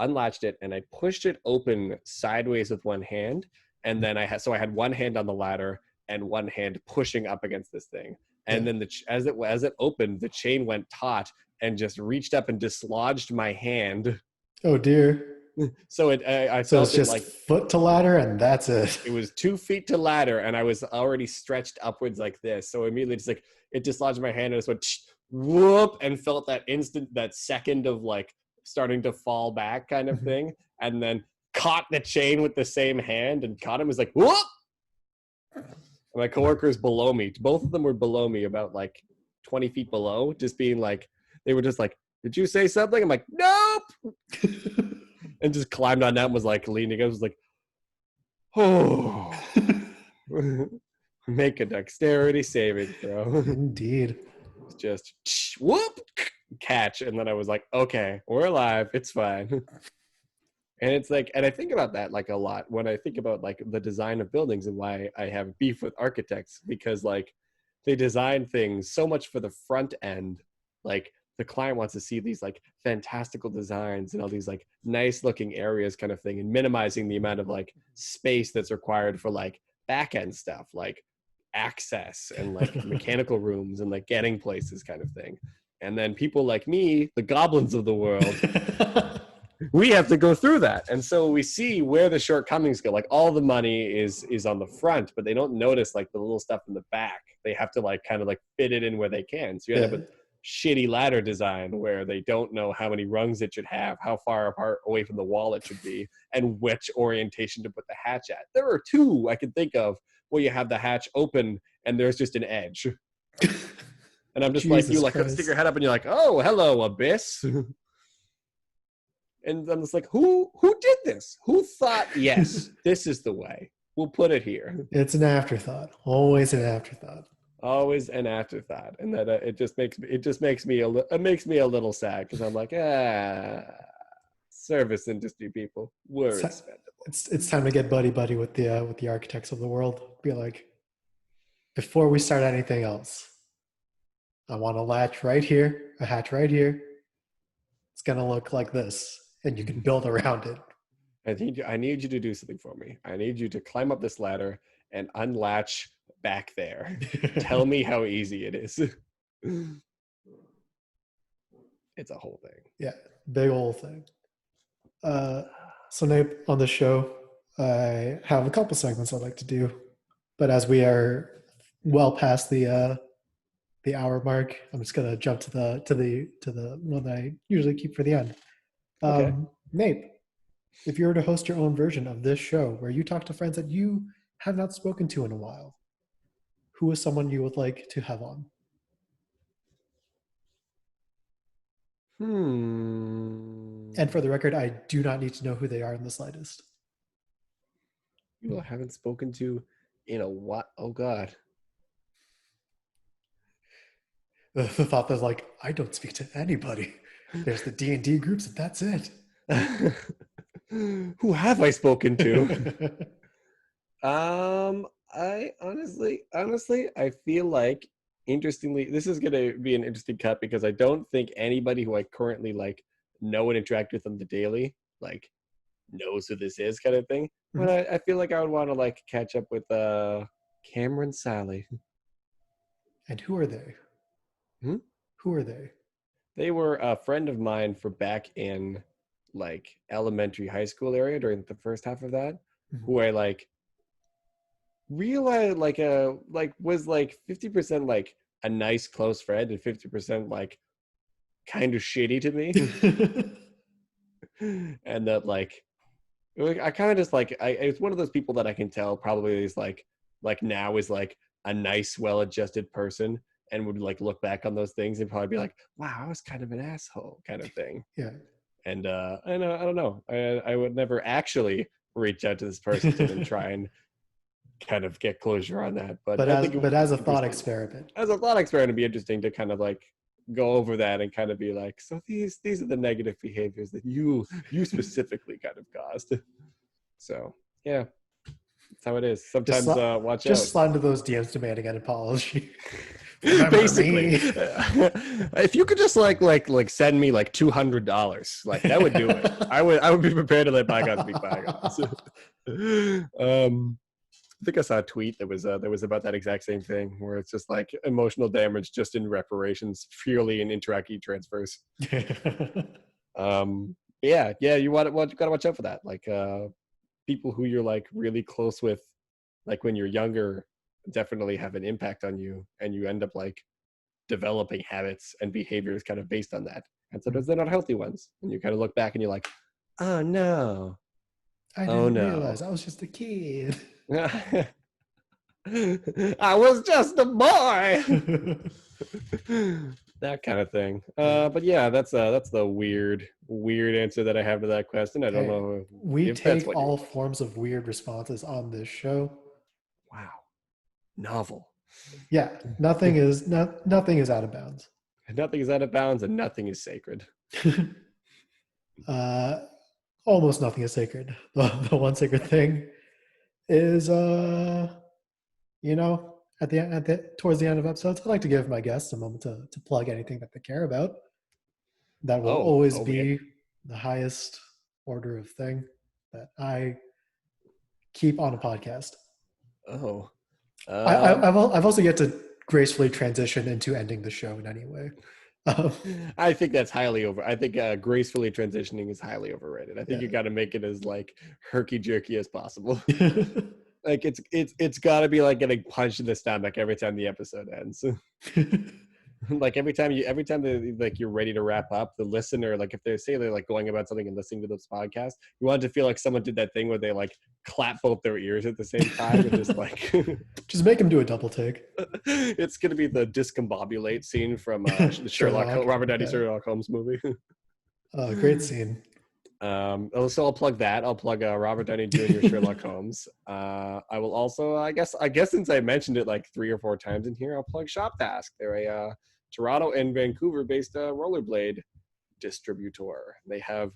unlatched it, and I pushed it open sideways with one hand, and then I had one hand on the ladder and one hand pushing up against this thing, and then as it opened, the chain went taut and just reached up and dislodged my hand. Oh dear. So I So felt it's just like foot to ladder and that's it. it was 2 feet to ladder, and I was already stretched upwards like this. So immediately just like it dislodged my hand and it just went whoop, and felt that second of like starting to fall back kind of thing, and then caught the chain with the same hand and caught him. Was like whoop. And my coworkers below me, both of them were below me about like 20 feet below, just being like, they were just like, did you say something? I'm like, nope. And just climbed on that and was like leaning. I was like, oh. Make a dexterity saving throw. Indeed. Just whoop, catch. And then I was like, okay, we're alive. It's fine. And it's like, and I think about that like a lot when I think about like the design of buildings and why I have beef with architects, because like they design things so much for the front end. Like the client wants to see these like fantastical designs and all these like nice looking areas kind of thing, and minimizing the amount of like space that's required for like back end stuff, like access and like mechanical rooms and like getting places kind of thing. And then people like me, the goblins of the world, we have to go through that. And so we see where the shortcomings go. Like all the money is on the front, but they don't notice like the little stuff in the back. They have to like kind of like fit it in where they can. So you end up with shitty ladder design where they don't know how many rungs it should have, how far apart away from the wall it should be, and which orientation to put the hatch at. There are two I can think of where you have the hatch open and there's just an edge. And I'm just like, you like stick your head up and you're like, oh, hello, abyss. And I'm just like, who did this? Who thought, yes, this is the way. We'll put it here. It's an afterthought. Always an afterthought. Always an afterthought. And that it just makes me a little sad, because I'm like, service industry people were expendable. It's time to get buddy with the architects of the world. Be like, before we start anything else, I want a latch right here, a hatch right here. It's gonna look like this, and you can build around it. I need you to do something for me. I need you to climb up this ladder and unlatch back there. Tell me how easy it is. It's a whole thing. Yeah, big old thing. So Nape, on the show, I have a couple segments I'd like to do, but as we are well past the hour mark, I'm just gonna jump to the one I usually keep for the end. Okay. Nape, if you were to host your own version of this show where you talk to friends that you have not spoken to in a while, who is someone you would like to have on? And for the record, I do not need to know who they are in the slightest. People I haven't spoken to in a what? Oh God. The thought that like, I don't speak to anybody. There's the D&D groups and that's it. Who have I spoken to? I honestly, I feel like, interestingly, this is gonna be an interesting cut because I don't think anybody who I currently like know and interact with on the daily like knows who this is, kind of thing. But I feel like I would want to like catch up with Cameron Sally. And who are they? Who are they? They were a friend of mine for back in like elementary, high school area during the first half of that, who I like realized like was like 50% like a nice close friend and 50% like kind of shitty to me. And that like I kind of just like it's one of those people that I can tell probably is like now is like a nice, well-adjusted person and would like look back on those things and probably be like, wow, I was kind of an asshole, kind of thing. Yeah. And I don't know. I would never actually reach out to this person and try and kind of get closure on that. But I think as a thought experiment. As a thought experiment, it'd be interesting to kind of like go over that and kind of be like, so these are the negative behaviors that you specifically kind of caused. So yeah, that's how it is. Sometimes watch out. Just slide into those DMs demanding an apology. Basically, if you could just like send me like $200, like that would do it. I would be prepared to let bygones be bygones. I think I saw a tweet that was about that exact same thing, where it's just like emotional damage just in reparations, purely in Interac transfers. Yeah, you gotta watch out for that. Like people who you're like really close with, like when you're younger, definitely have an impact on you, and you end up like developing habits and behaviors kind of based on that. And sometimes they're not healthy ones, and you kind of look back and you're like, oh no, I didn't realize I was just a kid. I was just a boy. That kind of thing. But yeah, that's the weird answer that I have to that question. I don't know. We take all forms of weird responses on this show. Wow. Novel. Yeah, nothing is out of bounds. Nothing is out of bounds, and nothing is sacred. Almost nothing is sacred. The one sacred thing is towards the end of episodes, I like to give my guests a moment to plug anything that they care about. That will always be the highest order of thing that I keep on a podcast. I've also yet to gracefully transition into ending the show in any way. I think that's highly over. I think gracefully transitioning is highly overrated. I think you got to make it as like herky jerky as possible. Like it's got to be like getting punched in the stomach every time the episode ends. Like every time they, like you're ready to wrap up, the listener, like if they say they're like going about something and listening to this podcast, you want it to feel like someone did that thing where they like clap both their ears at the same time and just like just make them do a double take. It's gonna be the discombobulate scene from the Robert Downey Sherlock Holmes movie. Great scene. So I'll plug that. I'll plug Robert Downey Jr. Sherlock Holmes. I will also, I guess since I mentioned it like 3 or 4 times in here, I'll plug Shop Task. They're a Toronto and Vancouver-based rollerblade distributor. They have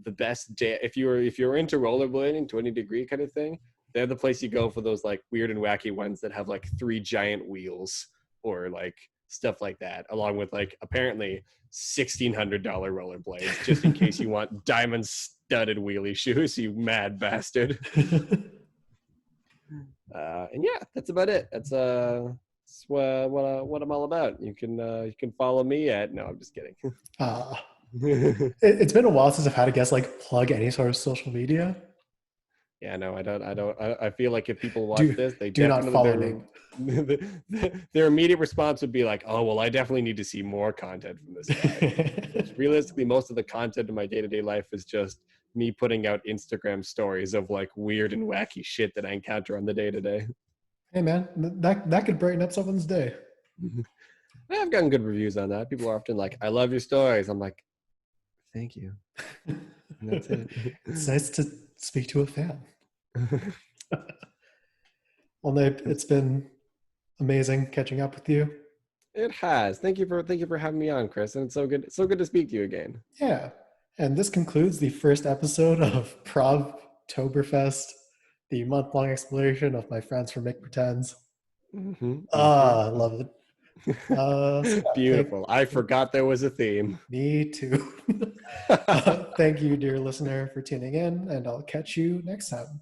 the best day. If you're into rollerblading to any degree, kind of thing, they're the place you go for those like weird and wacky ones that have like 3 giant wheels or like stuff like that, along with like apparently $1,600 rollerblades, just in case you want diamond studded wheelie shoes, you mad bastard. And yeah, that's about it. That's what I'm all about. You can follow me at. No, I'm just kidding. It's been a while since I've had a guest like plug any sort of social media. Yeah, no, I don't. I feel like if people watch this, they do not follow Nape. Their immediate response would be like, "Oh, well, I definitely need to see more content from this guy." Realistically, most of the content in my day-to-day life is just me putting out Instagram stories of like weird and wacky shit that I encounter on the day-to-day. Hey, man, that could brighten up someone's day. I've gotten good reviews on that. People are often like, "I love your stories." I'm like, Thank you. And that's it. It's nice to speak to a fan. Well, Nape, it's been amazing catching up with you. It has. Thank you for having me on, Chris. And it's so good to speak to you again. Yeah. And this concludes the first episode of Provtoberfest, the month-long exploration of my friends from Make Pretends. I love it. Beautiful. I forgot there was a theme. Me too. Thank you, dear listener, for tuning in, and I'll catch you next time.